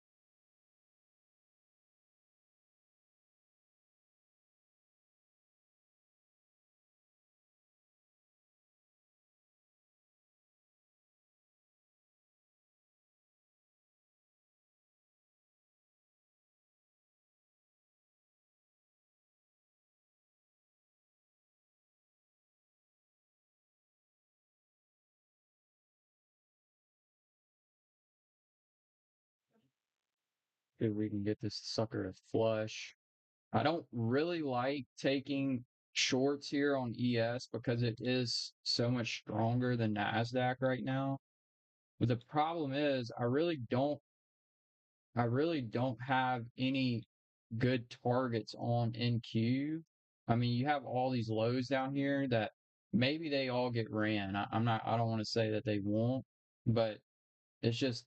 If we can get this sucker to flush. I don't really like taking shorts here on ES because it is so much stronger than NASDAQ right now. But the problem is I really don't have any good targets on NQ. I mean, you have all these lows down here that maybe they all get ran. I don't want to say that they won't, but it's just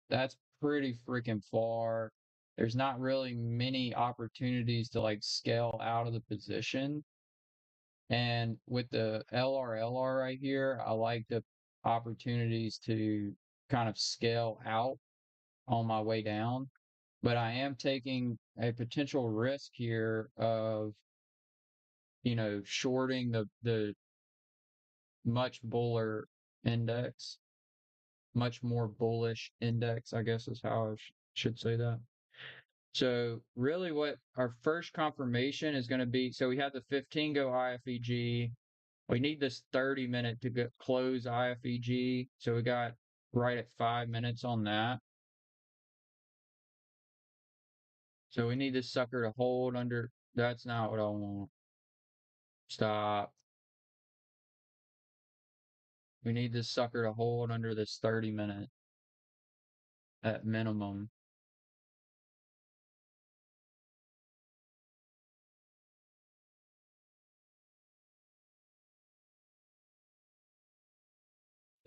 that's pretty freaking far. There's not really many opportunities to like scale out of the position. And with the LR right here, I like the opportunities to kind of scale out on my way down. But I am taking a potential risk here of, shorting the much buller index, much more bullish index, I guess is how I should say that. So really what our first confirmation is going to be, so we have the 15 go IFEG. We need this 30 minute to get close IFEG. So we got right at 5 minutes on that. So we need this sucker to hold under. That's not what I want. Stop. We need this sucker to hold under this 30 minute at minimum.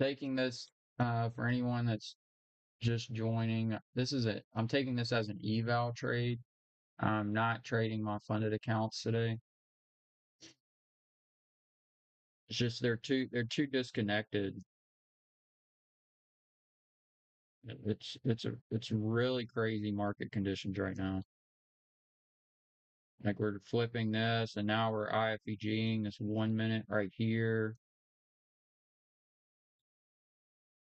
Taking this for anyone that's just joining, this is it. I'm taking this as an eval trade. I'm not trading my funded accounts today. It's just they're too disconnected. It's really crazy market conditions right now. Like we're flipping this, and now we're IFEGing this 1 minute right here.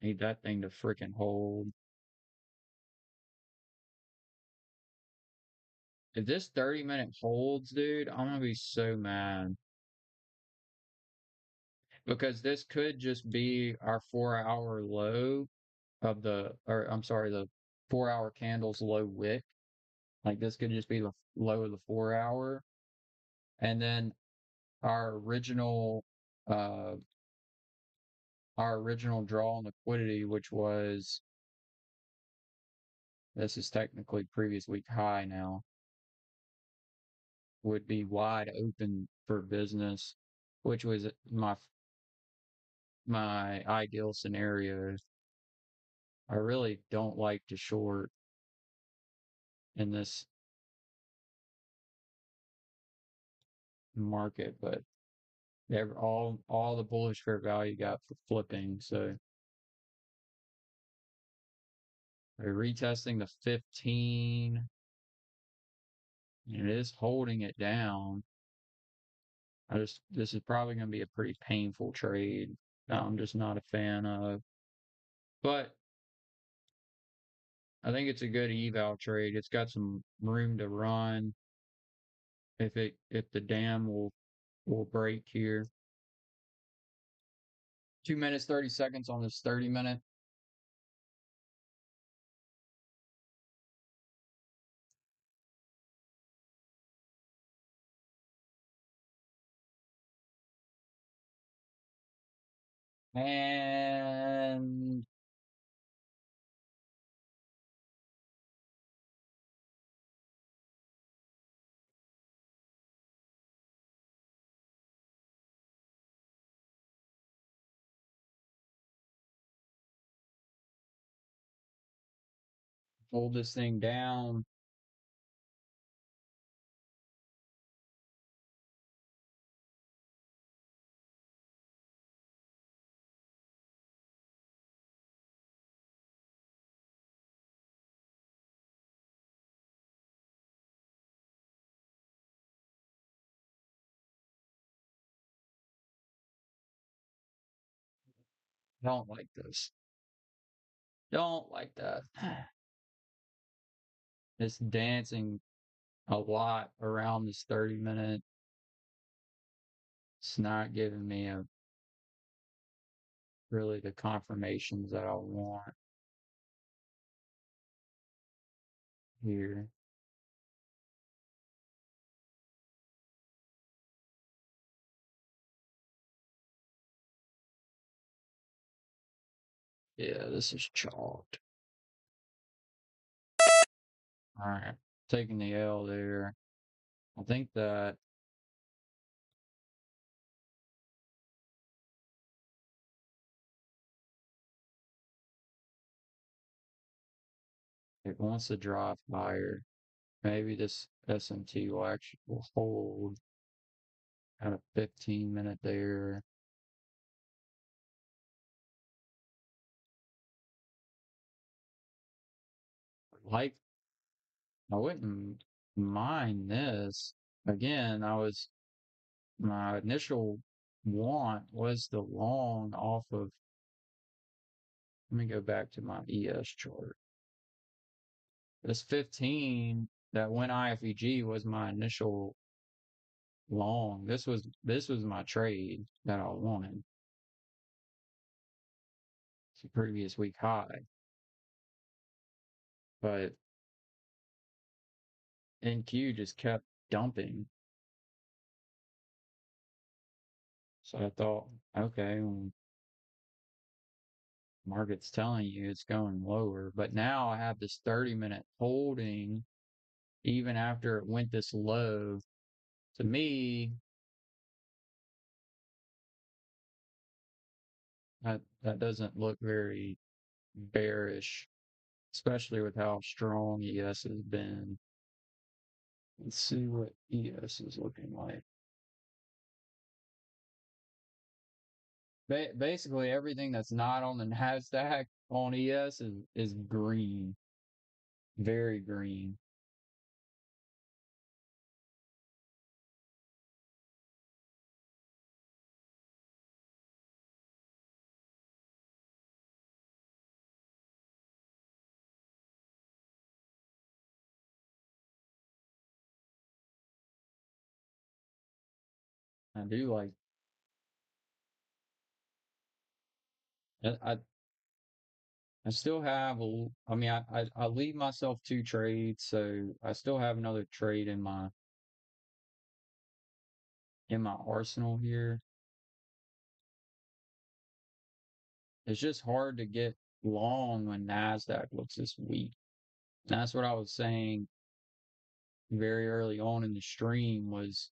Need that thing to freaking hold. If this 30-minute holds, dude, I'm gonna be so mad because this could just be our 4 hour low of or I'm sorry, the 4 hour candle's low wick. Like this could just be the low of the 4 hour, and then our original, uh, our original draw on liquidity, which was this is technically previous week high now, would be wide open for business, which was my ideal scenario. I really don't like to short in this market, but all the bullish fair value got for flipping. So we're retesting the 15, and it is holding it down. This is probably going to be a pretty painful trade. I'm just not a fan of, but I think it's a good eval trade. It's got some room to run if the dam will break here. 2 minutes 30 seconds on this 30 minute. And hold this thing down. Don't like this. Don't like that. It's dancing a lot around this 30 minute. It's not giving me really the confirmations that I want here. Yeah, this is chalked. All right, taking the L there. I think that it wants to drive higher. Maybe this SMT will hold at a 15 minute there. Like I wouldn't mind this. Again, my initial want was the long off of, let me go back to my ES chart. This 15 that went IFEG was my initial long. This was my trade that I wanted. It's a previous week high. But NQ just kept dumping. So I thought, okay, well, market's telling you it's going lower. But now I have this 30 minute holding even after it went this low. To me, that doesn't look very bearish, especially with how strong ES has been. Let's see what ES is looking like. Basically everything that's not on the Nasdaq on ES is green, very green. I do like. I I still have I mean I leave myself two trades, so I still have another trade in my arsenal here. It's just hard to get long when Nasdaq looks this weak. And that's what I was saying very early on in the stream was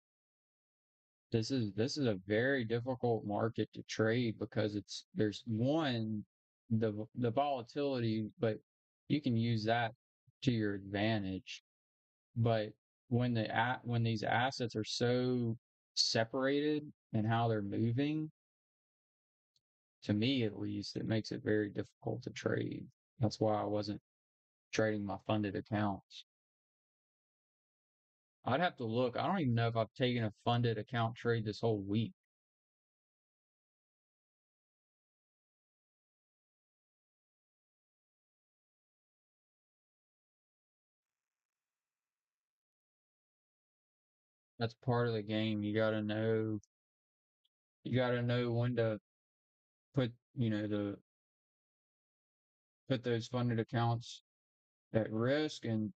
this is a very difficult market to trade because there's one the volatility, but you can use that to your advantage. But when these assets are so separated and how they're moving, to me at least, it makes it very difficult to trade. That's why I wasn't trading my funded accounts. I'd have to look. I don't even know if I've taken a funded account trade this whole week. That's part of the game. You gotta know when to put, put those funded accounts at risk and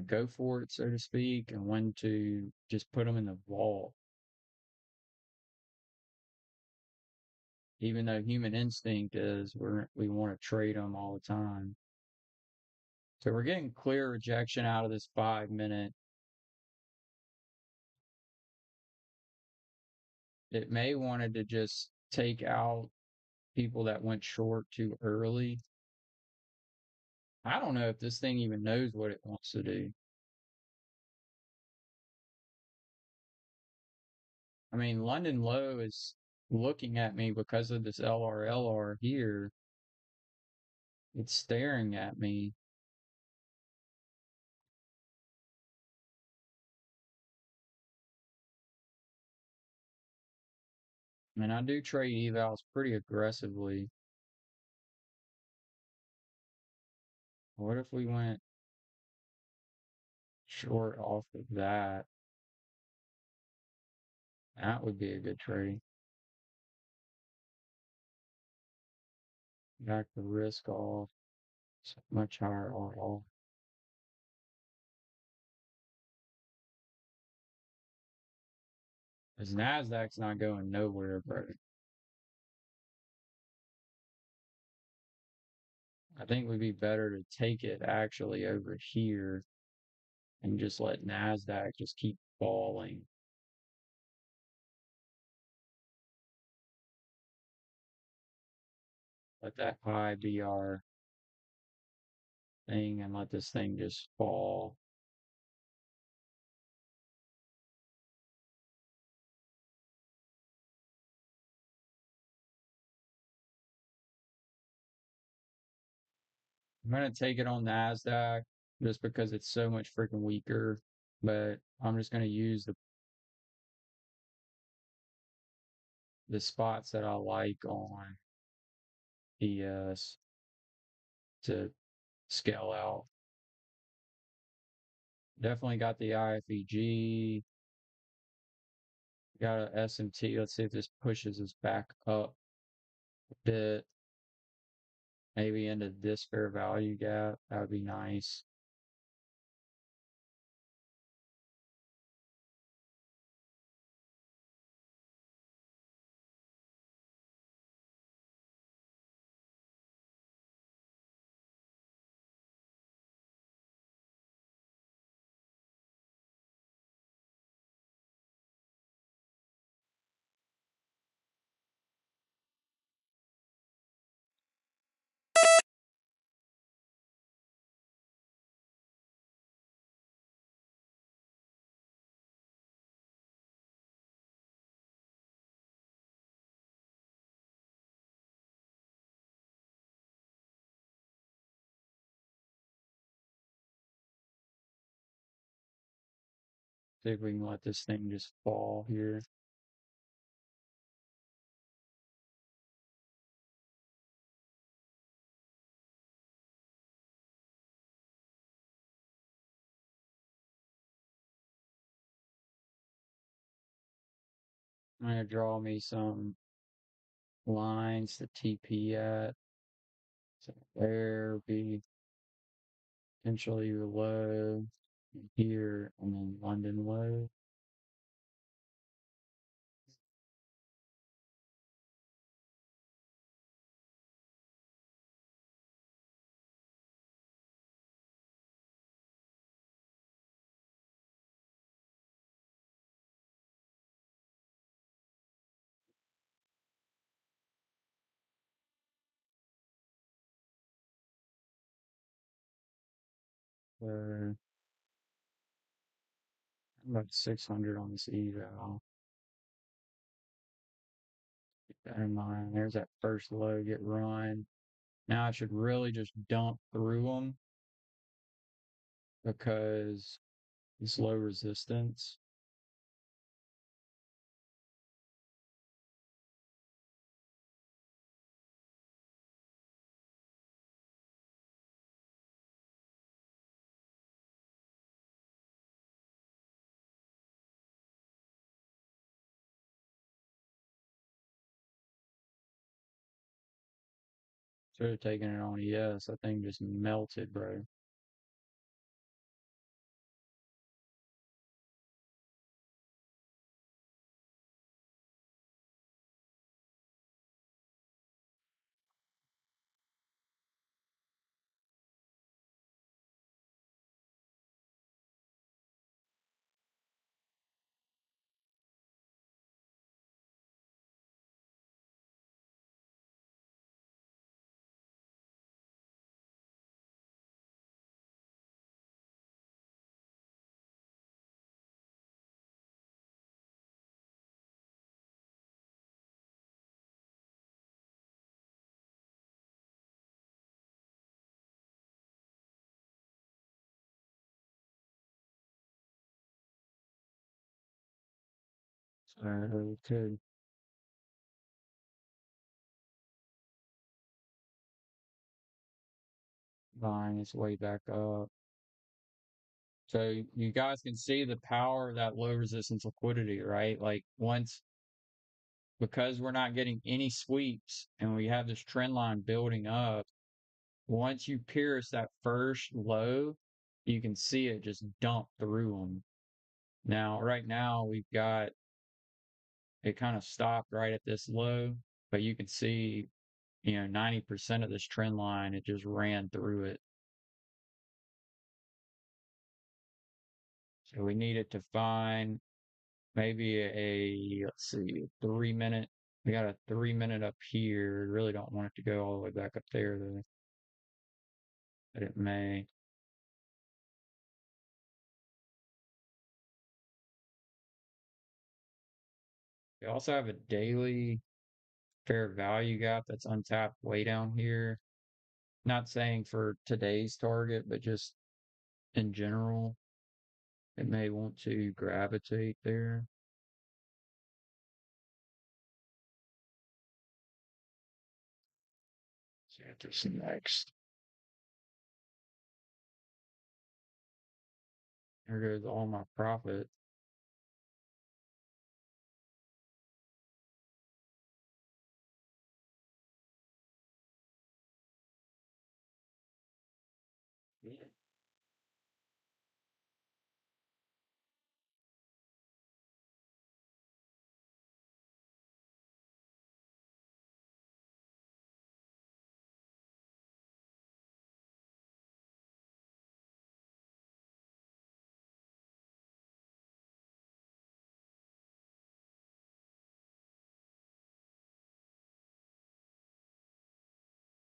go for it, so to speak, and when to just put them in the vault. Even though human instinct is we want to trade them all the time. So we're getting clear rejection out of this 5 minute. It may wanted to just take out people that went short too early. I don't know if this thing even knows what it wants to do. I mean, London Low is looking at me because of this LRLR here. It's staring at me. I mean, I do trade evals pretty aggressively. What if we went short off of that? That would be a good trade. Back the risk off. It's much higher RR. Because Nasdaq's not going nowhere, but I think it would be better to take it actually over here and just let Nasdaq just keep falling. Let that high be our thing and let this thing just fall. I'm gonna take it on Nasdaq just because it's so much freaking weaker. But I'm just gonna use the spots that I like on ES to scale out. Definitely got the IFEG, got a SMT. Let's see if this pushes us back up a bit, maybe into this fair value gap. That would be nice. See if we can let this thing just fall here. I'm gonna draw me some lines to TP at. So there be potentially low here and then London low. I'm about 600 on this eval. Keep that in mind. There's that first low get run. Now I should really just dump through them because it's low resistance. Should have taken it on ES. That thing just melted, bro. So it could buying its way back up. So you guys can see the power of that low resistance liquidity, right? Like once, because we're not getting any sweeps and we have this trend line building up, once you pierce that first low, you can see it just dump through them. Now, right now, we've got it kind of stopped right at this low, but you can see, 90% of this trend line, it just ran through it. So we needed to find maybe let's see, 3 minute. We got a 3 minute up here. Really don't want it to go all the way back up there though, but it may. We also have a daily fair value gap that's untapped way down here. Not saying for today's target, but just in general, it may want to gravitate there. So this next. There goes all my profit.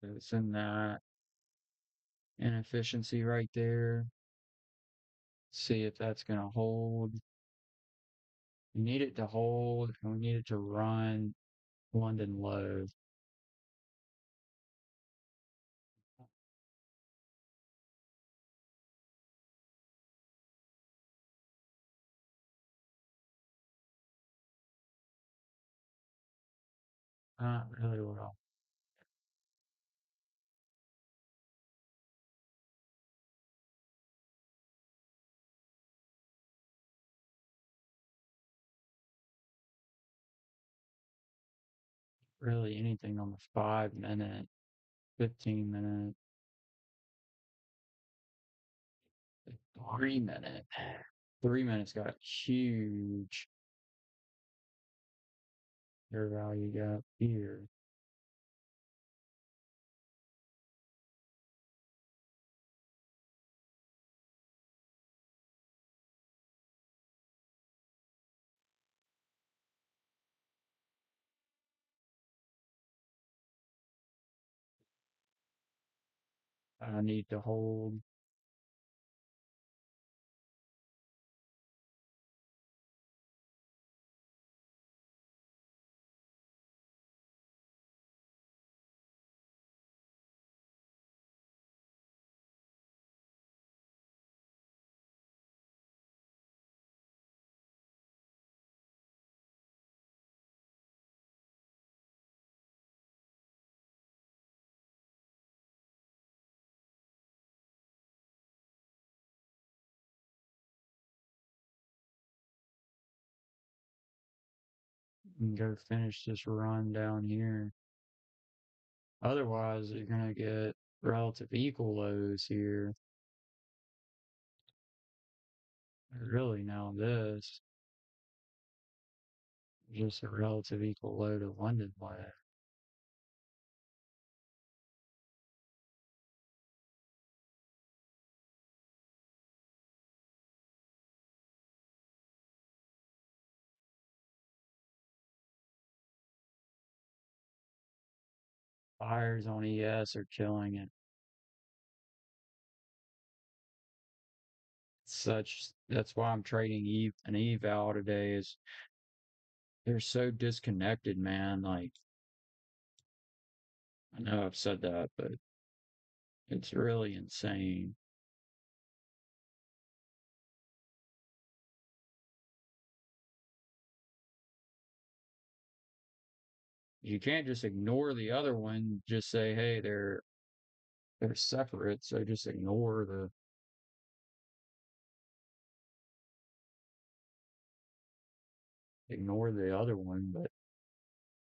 It's in that inefficiency right there. See if that's going to hold. We need it to hold, and we need it to run London low. Not really well. Really anything on the 5 minute, 15 minute, 3 minute. 3 minutes got huge fair value gap here. I need to hold. And go finish this run down here. Otherwise, you're gonna get relative equal lows here. Really now this is just a relative equal low to London lag. Buyers on ES are killing it. Such that's why I'm trading an eval today is they're so disconnected, man. Like I know I've said that, but it's really insane. You can't just ignore the other one, just say, hey, they're separate, so just ignore the other one. But if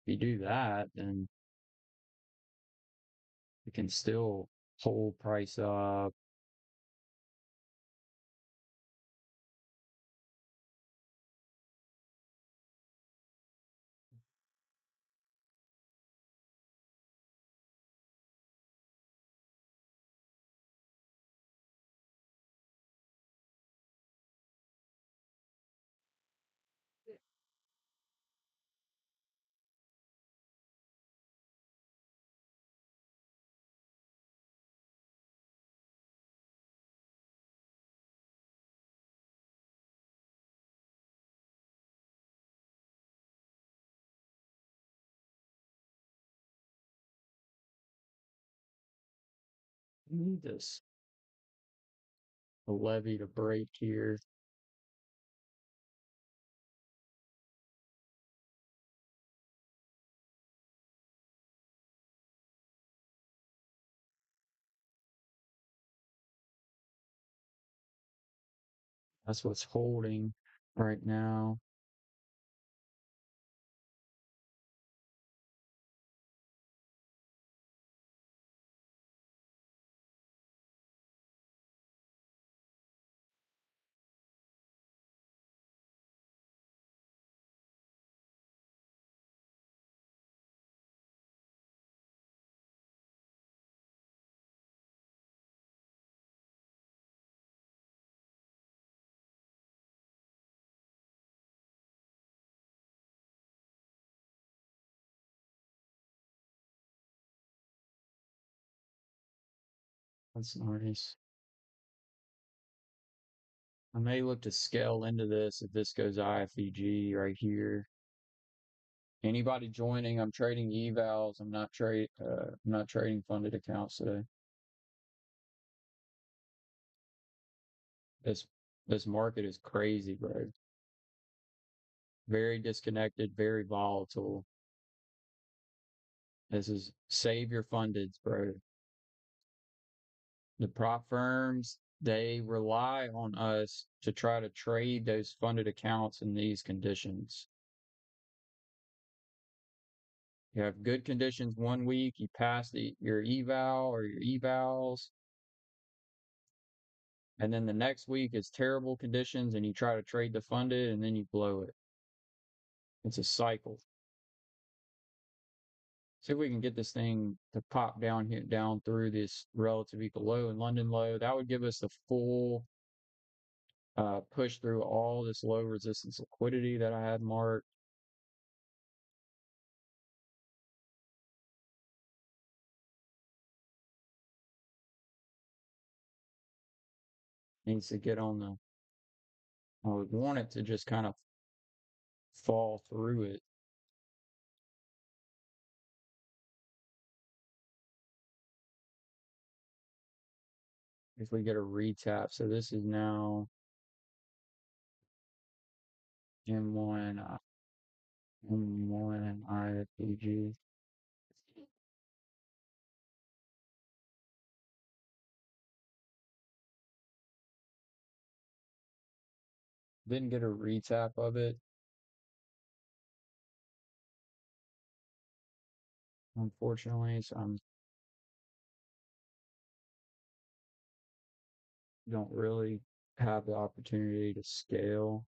you do that, then you can still hold price up. You need this a levy to break here. That's what's holding right now. That's nice. I may look to scale into this if this goes IFEG right here. Anybody joining? I'm trading evals. I'm not trading funded accounts today. This this market is crazy, bro. Very disconnected, very volatile. This is save your fundeds, bro. The prop firms, they rely on us to try to trade those funded accounts in these conditions. You have good conditions one week, you pass your eval or your evals, and then the next week is terrible conditions and you try to trade the funded and then you blow it. It's a cycle. See if we can get this thing to pop down here, down through this relative equal low and London low. That would give us the full push through all this low resistance liquidity that I had marked. Needs to get on the, I would want it to just kind of fall through it. If we get a retap. So this is now M1, M1 and IFPG. Didn't get a retap of it, unfortunately, so I don't really have the opportunity to scale.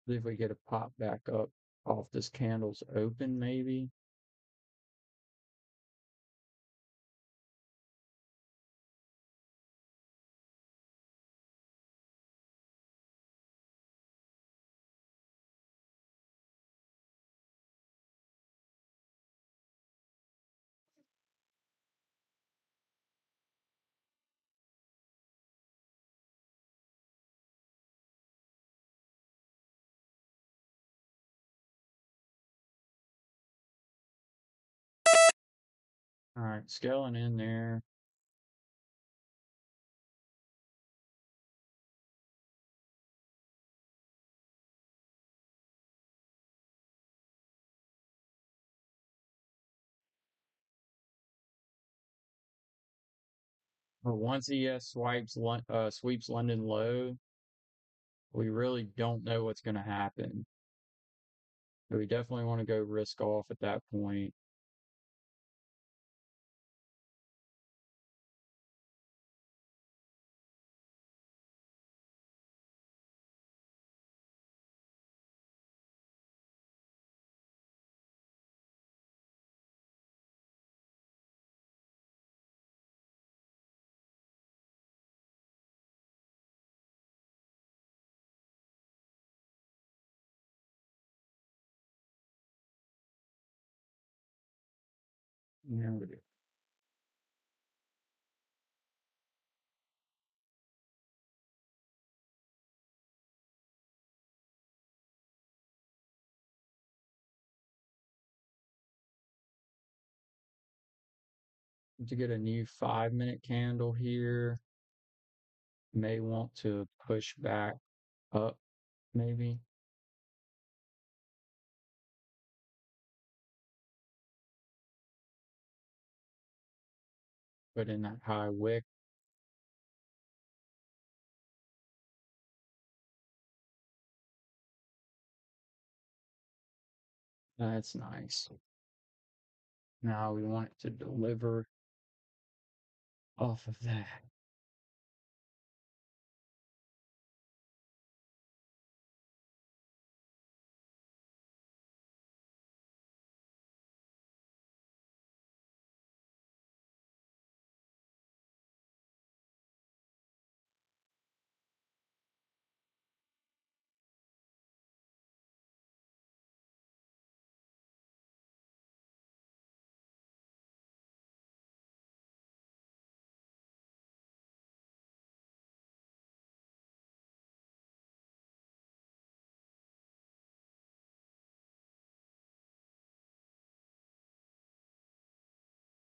See if we get a pop back up off this candle's open, maybe. All right, scaling in there. But once ES sweeps London low, we really don't know what's going to happen. So we definitely want to go risk off at that point. You know, to get a new 5-minute candle here, may want to push back up, maybe. Put in that high wick. That's nice. Now we want it to deliver off of that.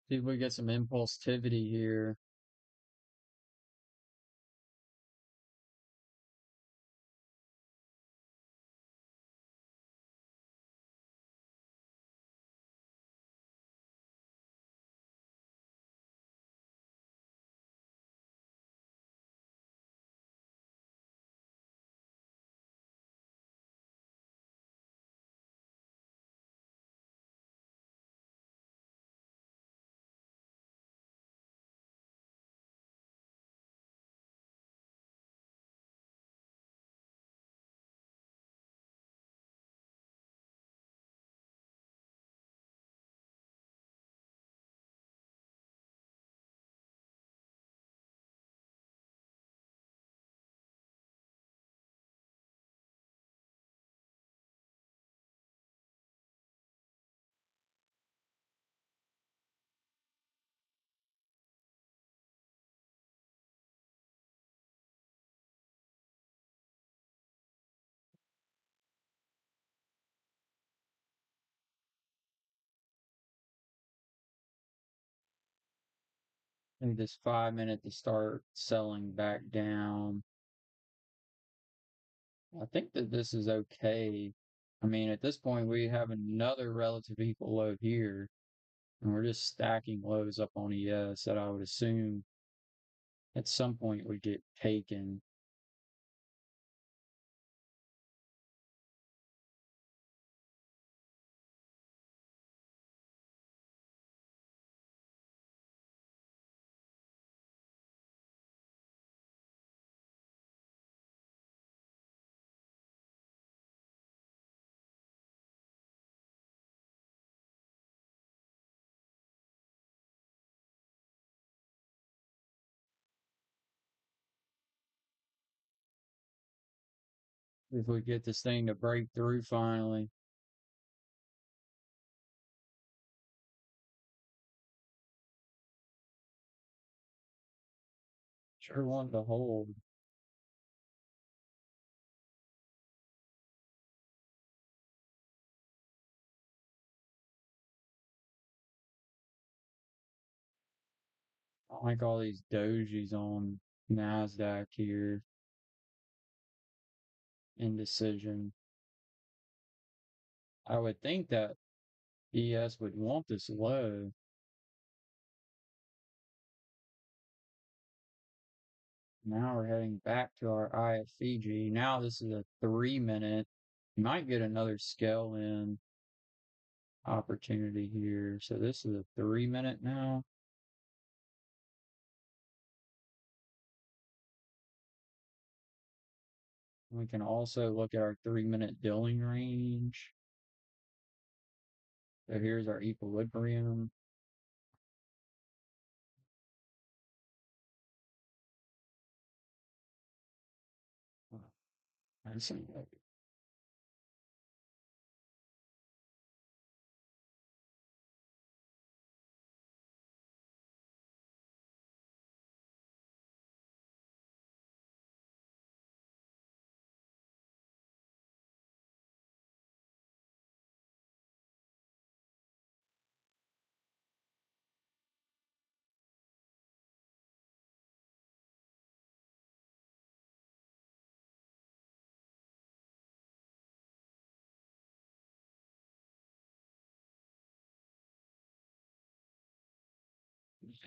See if we get some impulsivity here. Maybe this 5 minute to start selling back down. I think that this is okay. I mean, at this point, we have another relative equal low here, and we're just stacking lows up on ES that I would assume at some point would get taken. If we get this thing to break through finally, sure want to hold. I like all these dojis on NASDAQ here. Indecision. I would think that ES would want this low. Now we're heading back to our IFCG. Now this is a 3 minute. You might get another scale in opportunity here. So this is a 3 minute now. We can also look at our 3 minute billing range. So here's our equilibrium. That's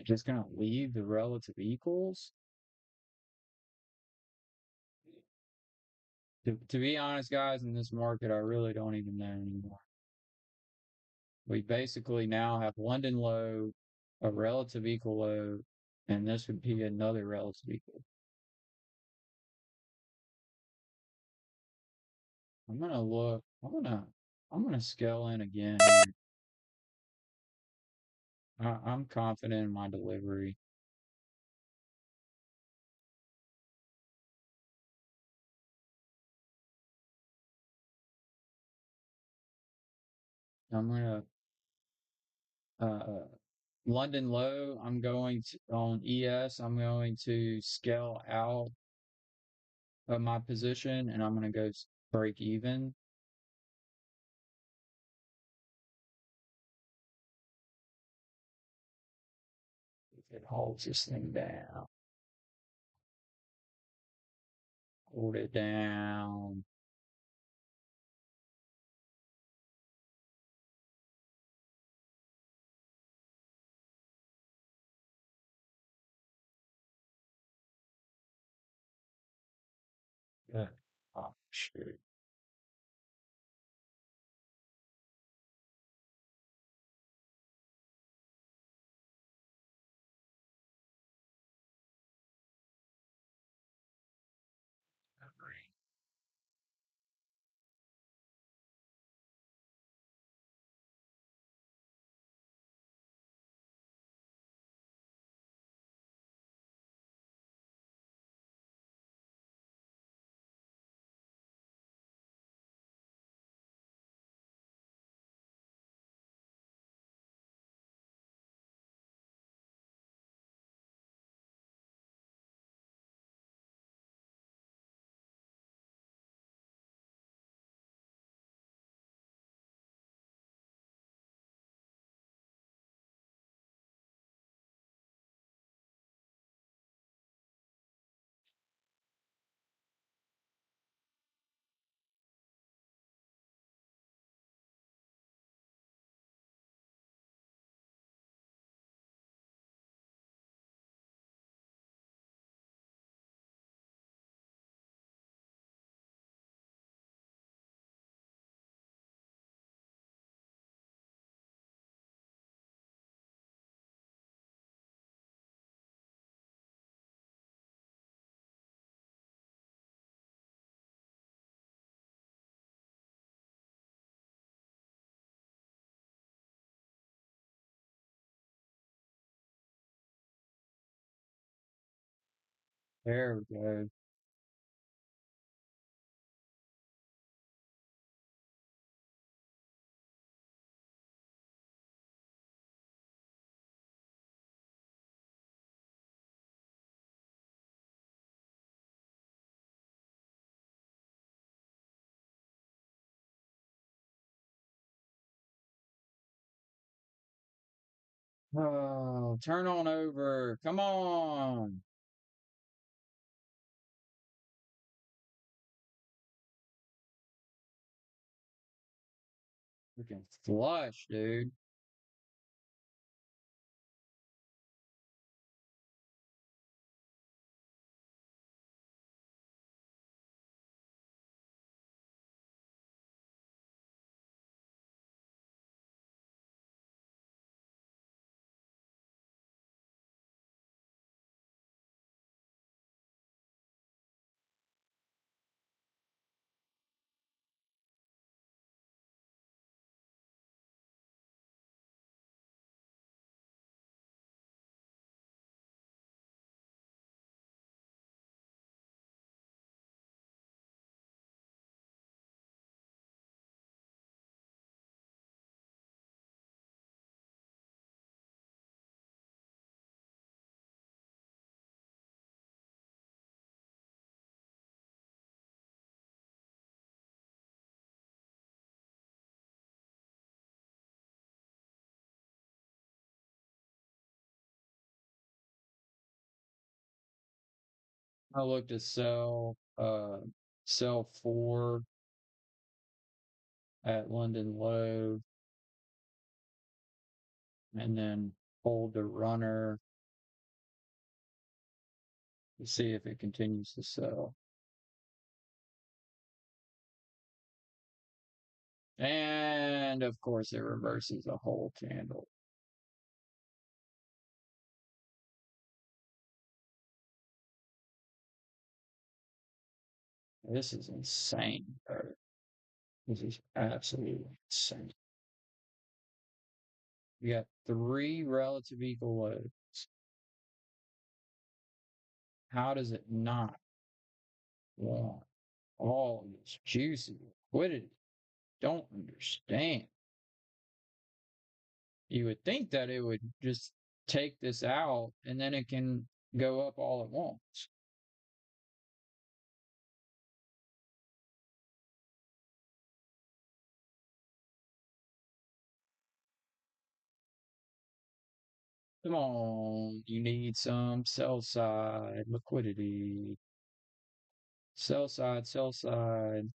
just gonna leave the relative equals. To be honest, guys, in this market, I really don't even know anymore. We basically now have London low, a relative equal low, and this would be another relative equal. I'm gonna look. I'm gonna scale in again here. I'm confident in my delivery. I'm gonna uh London low. I'm going to on ES. I'm going to scale out of my position, and I'm gonna go break even. It holds this thing down. Hold it down. Yeah. Oh, shoot. There we go. Oh, turn on over. Come on. Freaking flush, dude. I looked to sell 4 at London low and then hold the runner to see if it continues to sell. And of course, it reverses a whole candle. This is insane, bro. This is absolutely insane. You got 3 relative equal loads. How does it not want all this juicy liquidity? Don't understand. You would think that it would just take this out and then it can go up all at once. Come on, you need some sell side liquidity. Sell side, sell side.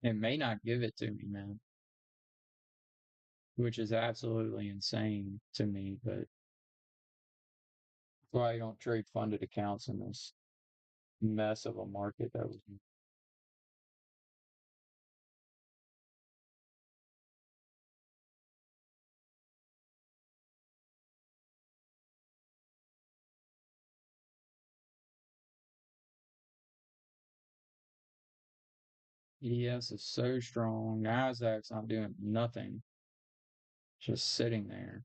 It may not give it to me, man, which is absolutely insane to me, but that's why I don't trade funded accounts in this mess of a market that was. ES is so strong. NASDAQ's not doing nothing, just sitting there.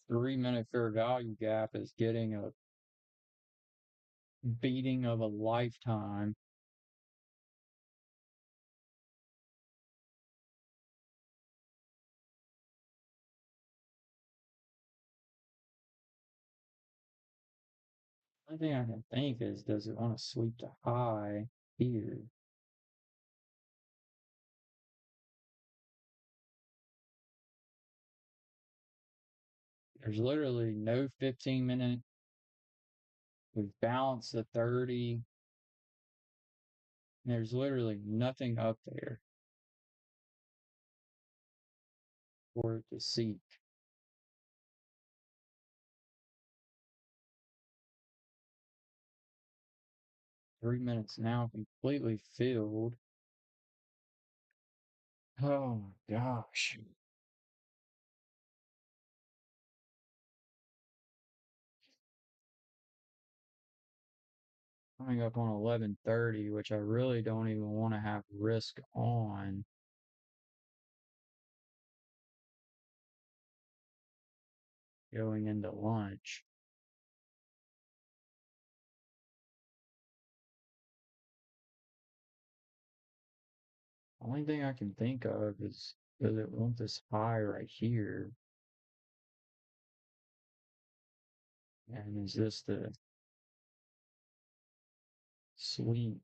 Three-minute fair value gap is getting a beating of a lifetime. Only thing I can think is, does it want to sweep to high here? There's literally no 15-minute. We've balanced the 30. There's literally nothing up there for it to seek. 3 minutes now completely filled. Oh my gosh. Coming up on 11:30, which I really don't even want to have risk on going into lunch. Only thing I can think of is, does it want this high right here? And is this the sweet?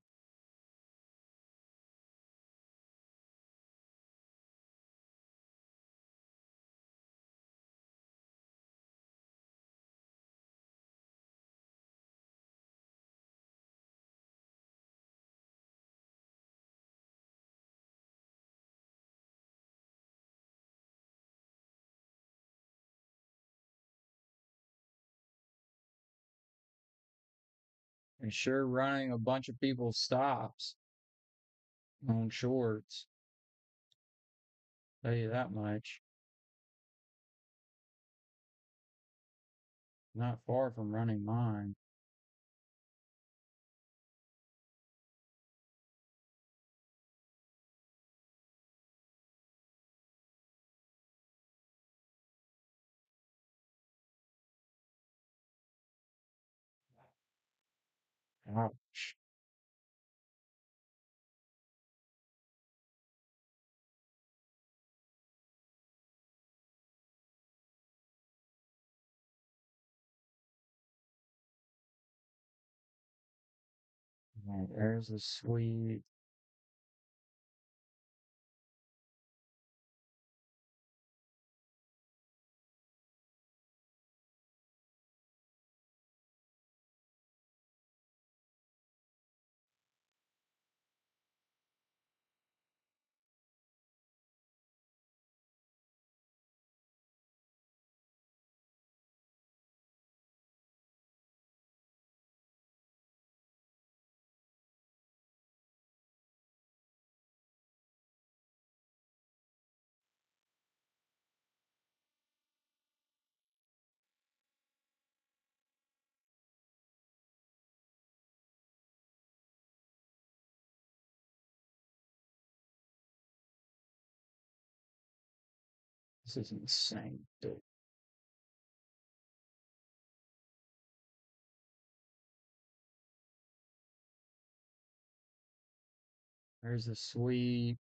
And sure running a bunch of people's stops on shorts. Tell you that much. Not far from running mine. Ouch. Right, there's the sweet. This is insane, dude. There's the sweep.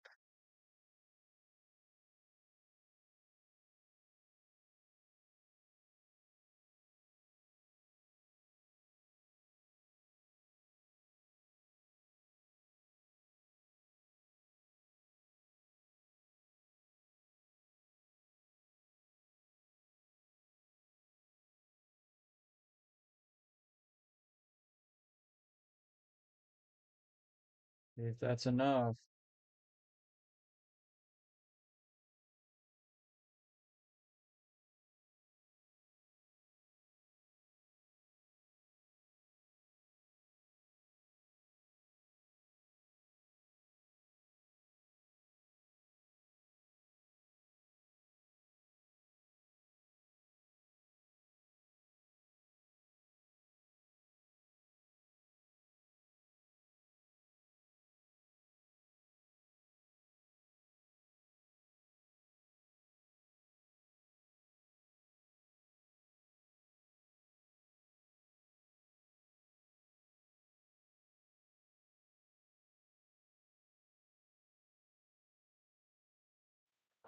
If that's enough.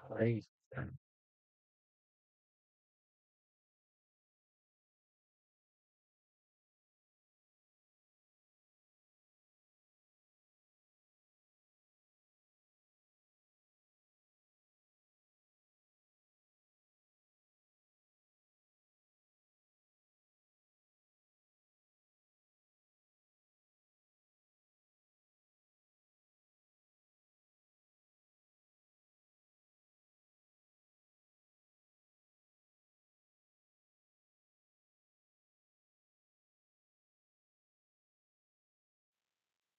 Crazy.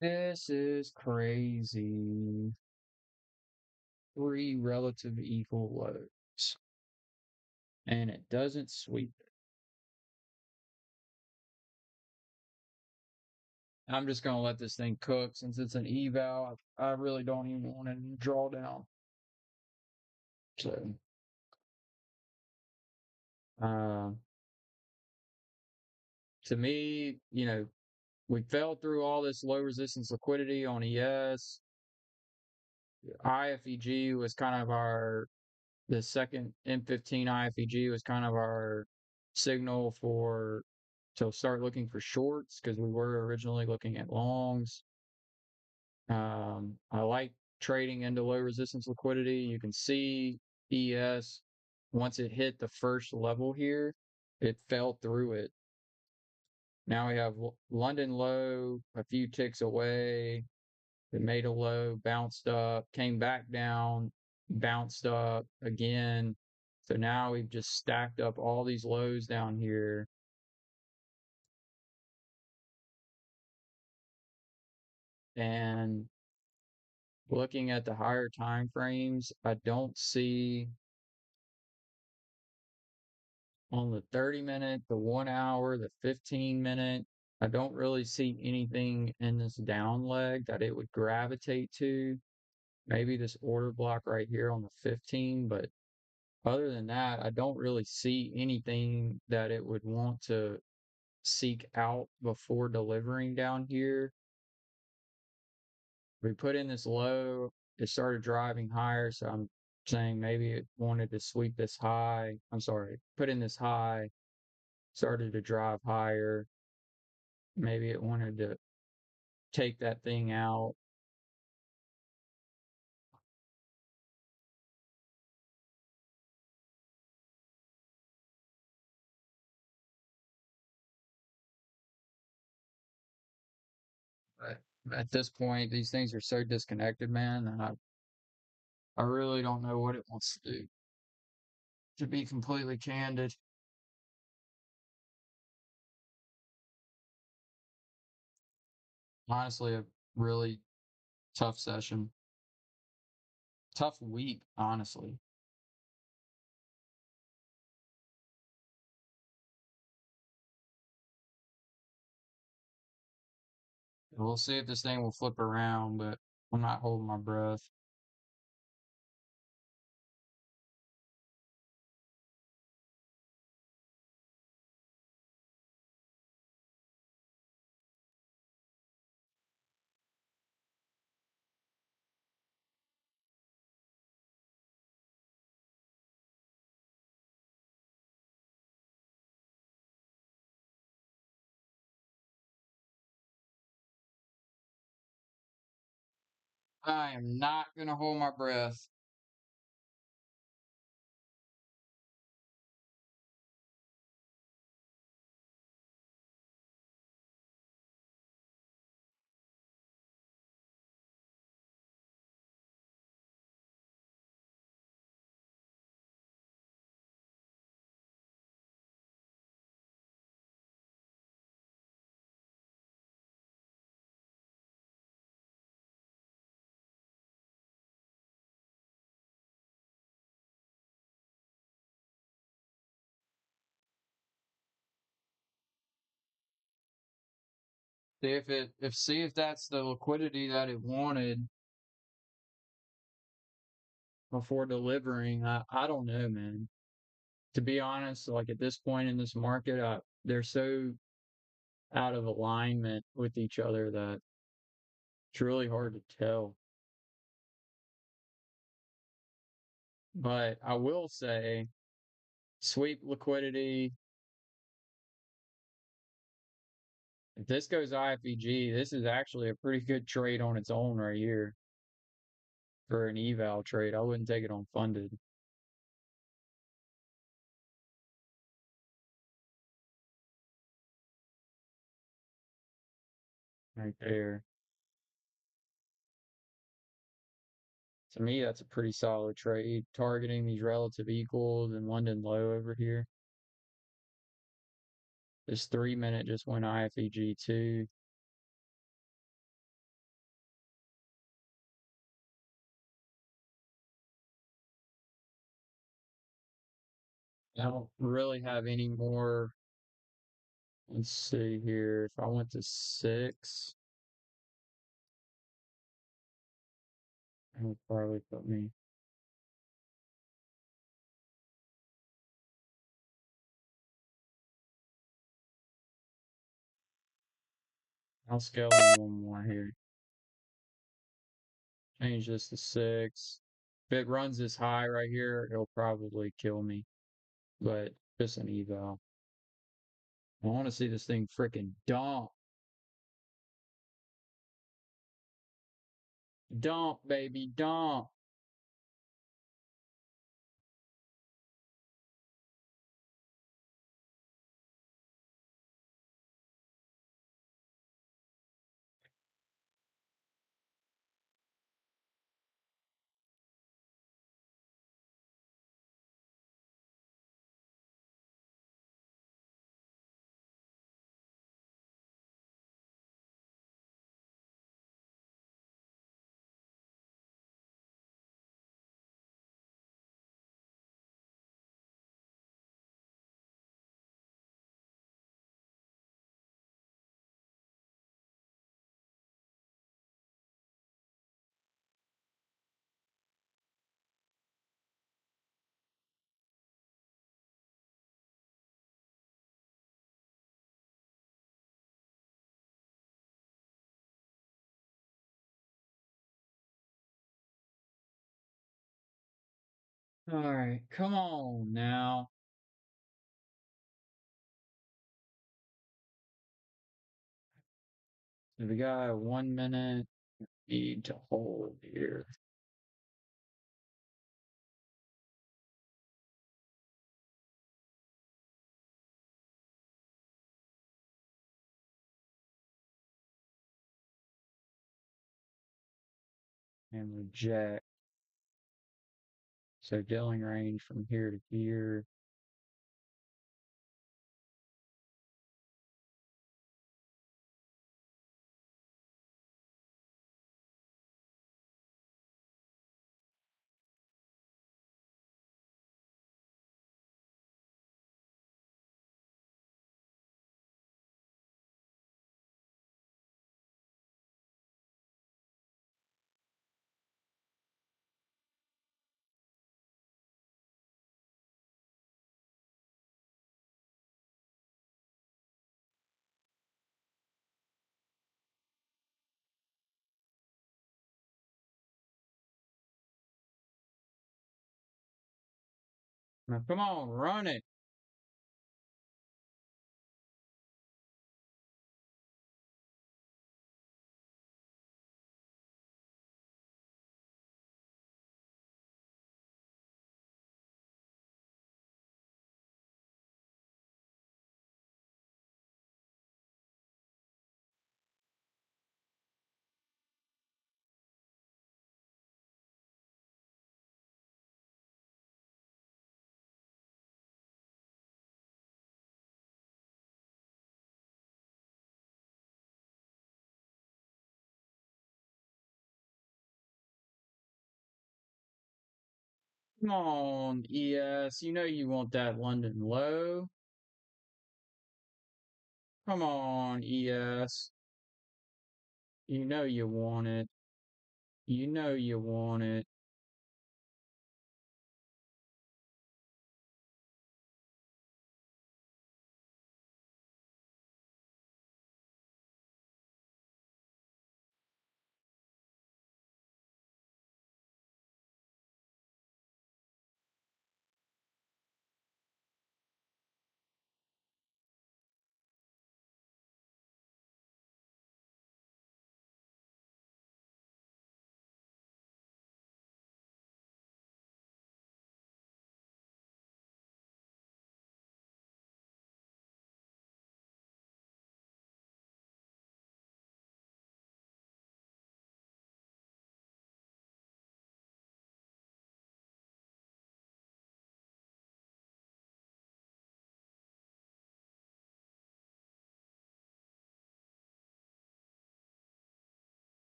This is crazy. Three relative equal lows. And it doesn't sweep. I'm just gonna let this thing cook since it's an eval. I really don't even want it to draw down. So, uh, to me, we fell through all this low resistance liquidity on ES. IFEG was kind of the second M15 IFEG was kind of our signal to start looking for shorts because we were originally looking at longs. I like trading into low resistance liquidity. You can see ES once it hit the first level here, it fell through it. Now we have London low a few ticks away. It made a low, bounced up, came back down, bounced up again. So now we've just stacked up all these lows down here. And looking at the higher time frames, I don't see on the 30-minute, the 1 hour, the 15-minute, I don't really see anything in this down leg that it would gravitate to. Maybe this order block right here on the 15, but other than that, I don't really see anything that it would want to seek out before delivering down here. We put in this low, it started driving higher, so I'm saying maybe it wanted to sweep this high. I'm sorry, put in this high, started to drive higher. Maybe it wanted to take that thing out. But at this point, these things are so disconnected, man, and I really don't know what it wants to do. To be completely candid, honestly, a really tough session, tough week, honestly. We'll see if this thing will flip around, but I'm not holding my breath. I am not gonna hold my breath. See if that's the liquidity that it wanted before delivering. I don't know, man. To be honest, like at this point in this market, they're so out of alignment with each other that it's really hard to tell. But I will say, sweep liquidity. If this goes IFEG, this is actually a pretty good trade on its own right here for an eval trade. I wouldn't take it on funded right there. To me, that's a pretty solid trade, targeting these relative equals and London low over here. This 3 minute just went IFEG too. I don't really have any more. Let's see here. If I went to 6, it would probably put me. I'll scale in one more here. Change this to 6. If it runs this high right here, it'll probably kill me. But just an eval. I want to see this thing freaking dump. Dump, baby, dump. All right, come on now. So we got 1 minute. Need to hold here. And reject. So dealing range from here to here. Now, come on, run it. Come on, ES. You know you want that London low. Come on, ES. You know you want it. You know you want it.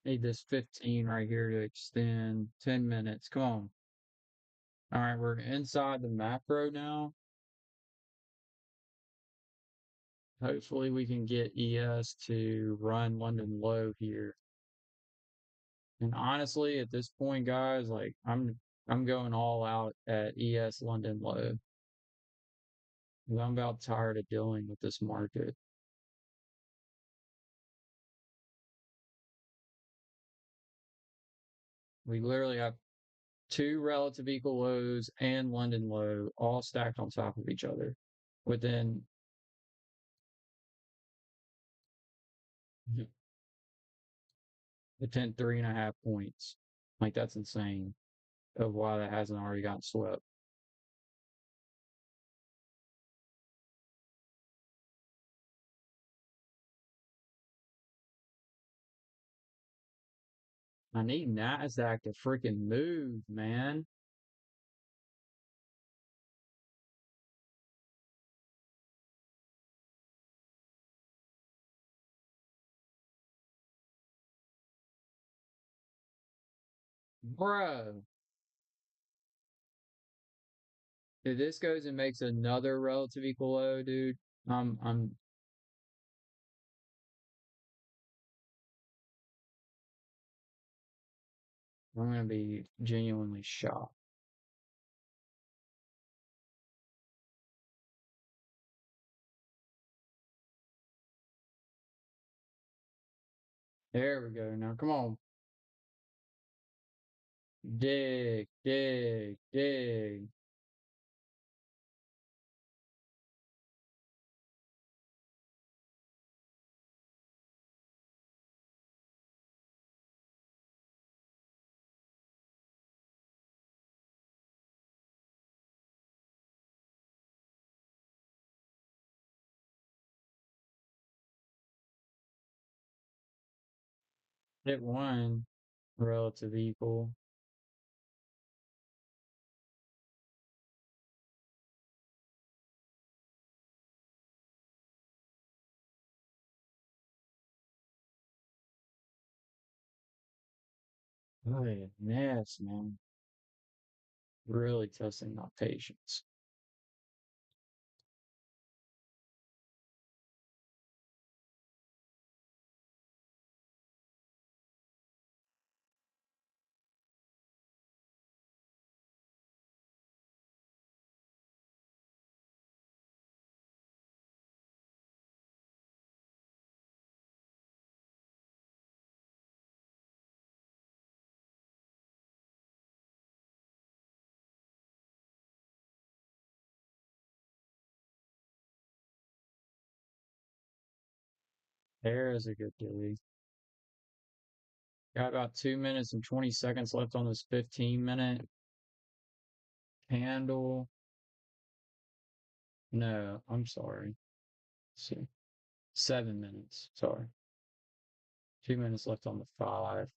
Need this 15 right here to extend 10 minutes. Come on. All right, we're inside the macro now. Hopefully we can get ES to run London low here. And honestly, at this point, guys, like I'm going all out at ES London low. 'Cause I'm about tired of dealing with this market. We literally have two relative equal lows and London low all stacked on top of each other within within 3.5 points. Like that's insane of why that hasn't already gotten swept. I need NASDAQ to freaking move, man. Bro, if this goes and makes another relative equal low, dude, I'm I'm I'm gonna be genuinely shocked. There we go. Now come on. Dig, dig, dig. Hit one relative equal. Goodness, man. Really testing my patience. There is a good day. Got about 2 minutes and 20 seconds left on this 15-minute candle. No, I'm sorry. Let's see. 7 minutes. Sorry. 2 minutes left on the 5.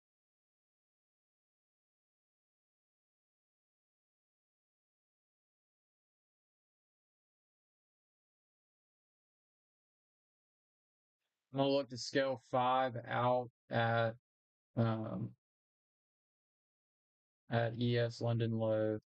I'm gonna look to scale 5 out um at ES London low.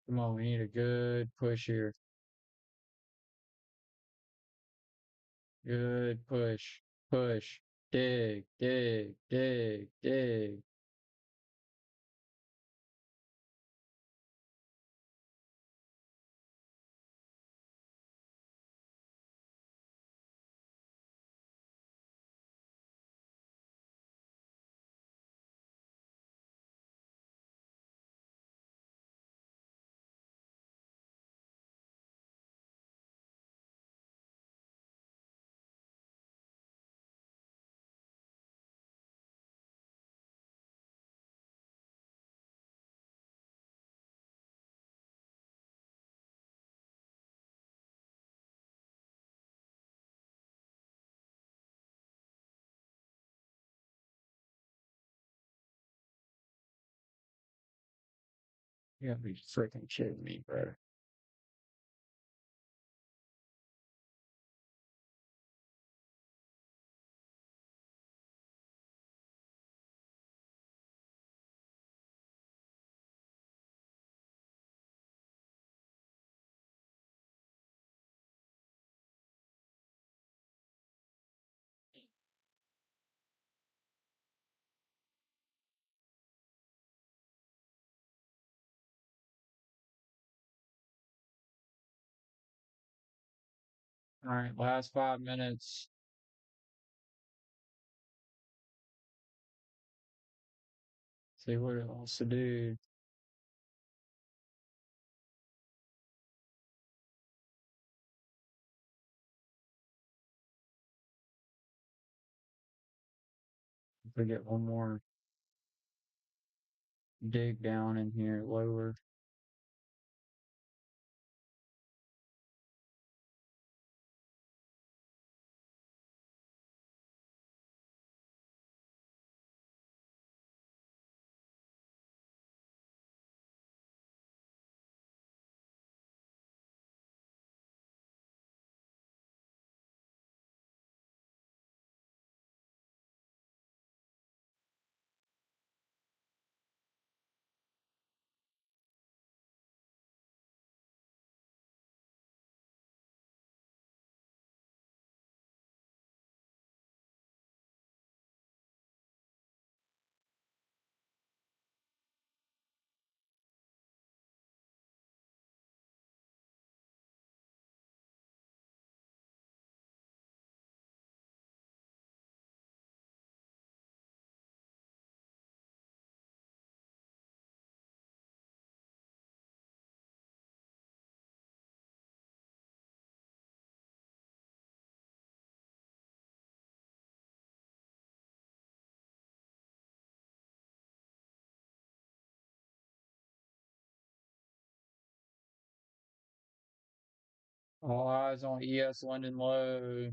Come on, we need a good push here. Good push. Push. Dig, dig, dig, dig. You gotta be freaking kidding me, bro. All right, last 5 minutes. See what it wants to do. If we get one more dig down in here lower. All eyes on ES London low.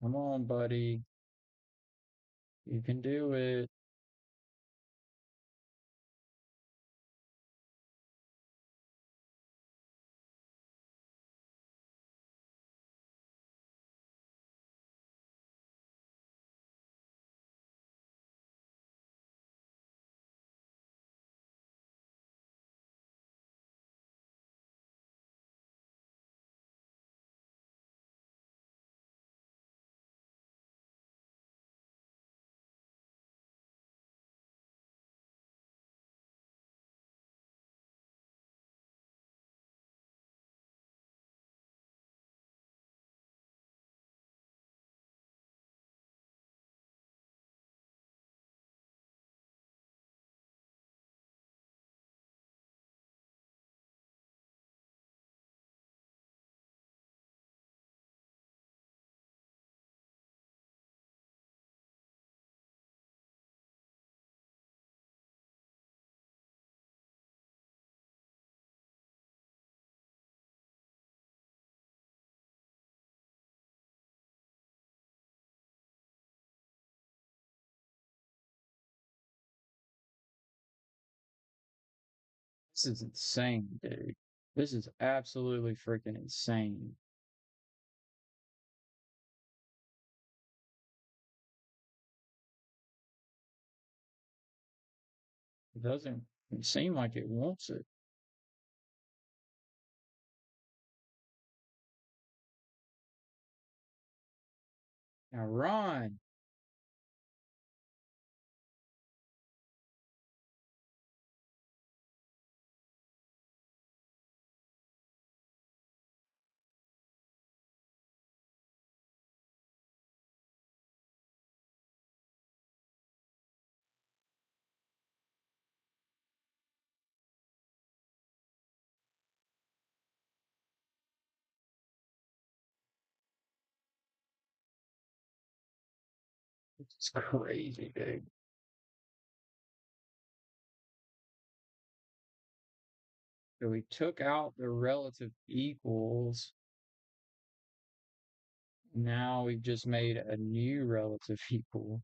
Come on, buddy. You can do it. This is insane, dude. This is absolutely freaking insane. It doesn't seem like it wants it. Now run. It's crazy, dude. So we took out the relative equals. Now we've just made a new relative equal.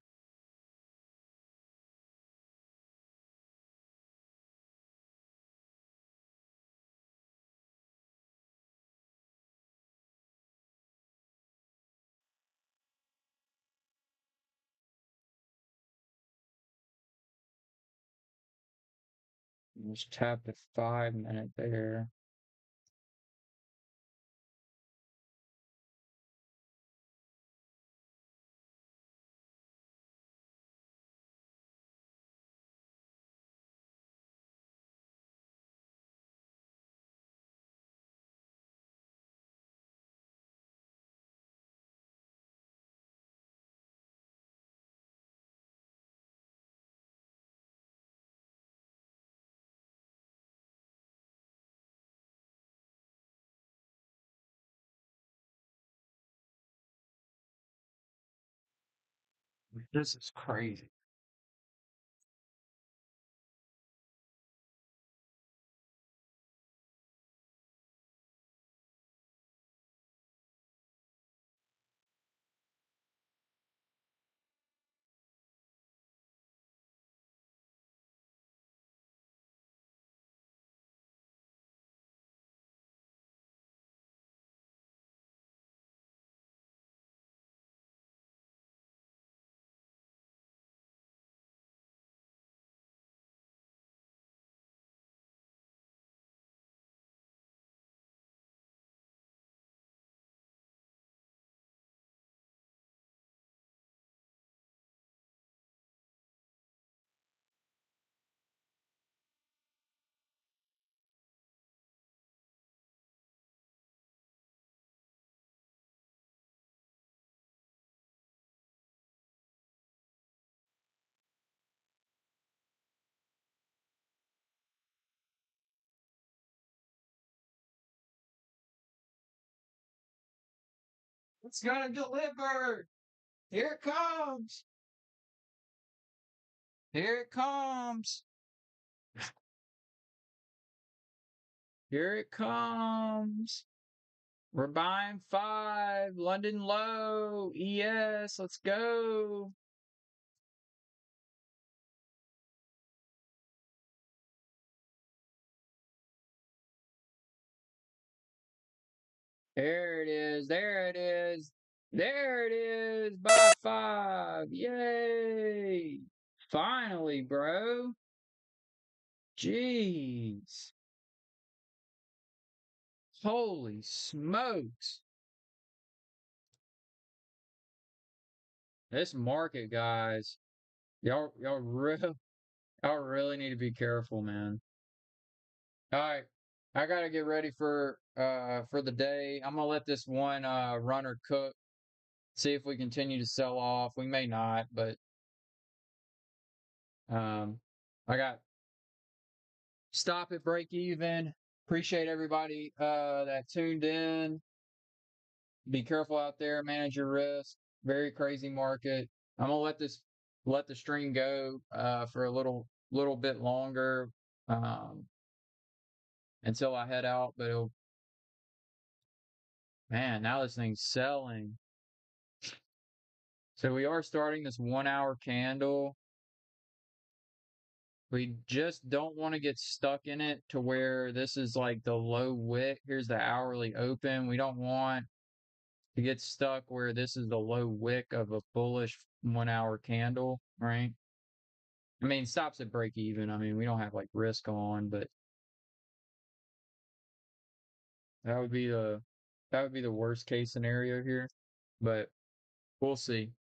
Just tap the 5 minute there. This is crazy. It's gonna deliver. Here it comes. Here it comes. Here it comes. We're buying 5. London low. ES. Let's go. There it is. There it is. There it is. Buy 5. Yay. Finally, bro. Jeez. Holy smokes. This market, guys. Y'all really need to be careful, man. All right. I gotta get ready for the day. I'm gonna let this one runner cook. See if we continue to sell off. We may not, but um I got stop at break even. Appreciate everybody that tuned in. Be careful out there, manage your risk. Very crazy market. I'm gonna let the stream go for a little bit longer um until I head out, but man, now this thing's selling. So we are starting this 1 hour candle. We just don't want to get stuck in it to where this is like the low wick. Here's the hourly open. We don't want to get stuck where this is the low wick of a bullish 1 hour candle, right? I mean, stops at break even. I mean, we don't have like risk on, but that would be the that would be the worst case scenario here. But we'll see.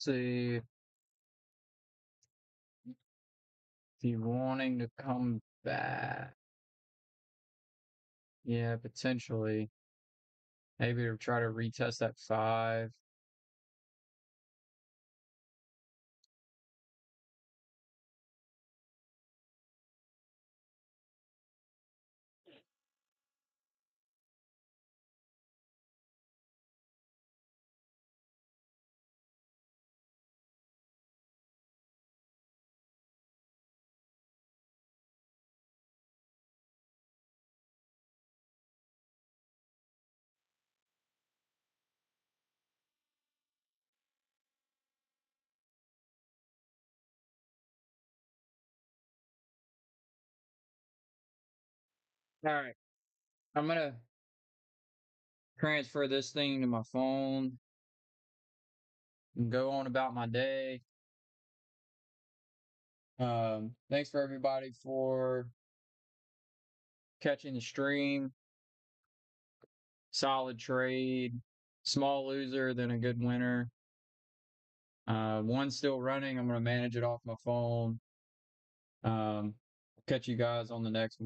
see if you're wanting to come back. Yeah, potentially. Maybe to try to retest that 5. All right. I'm gonna transfer this thing to my phone and go on about my day. Thanks for everybody for catching the stream. Solid trade. Small loser, then a good winner. One's still running. I'm gonna manage it off my phone. Catch you guys on the next one.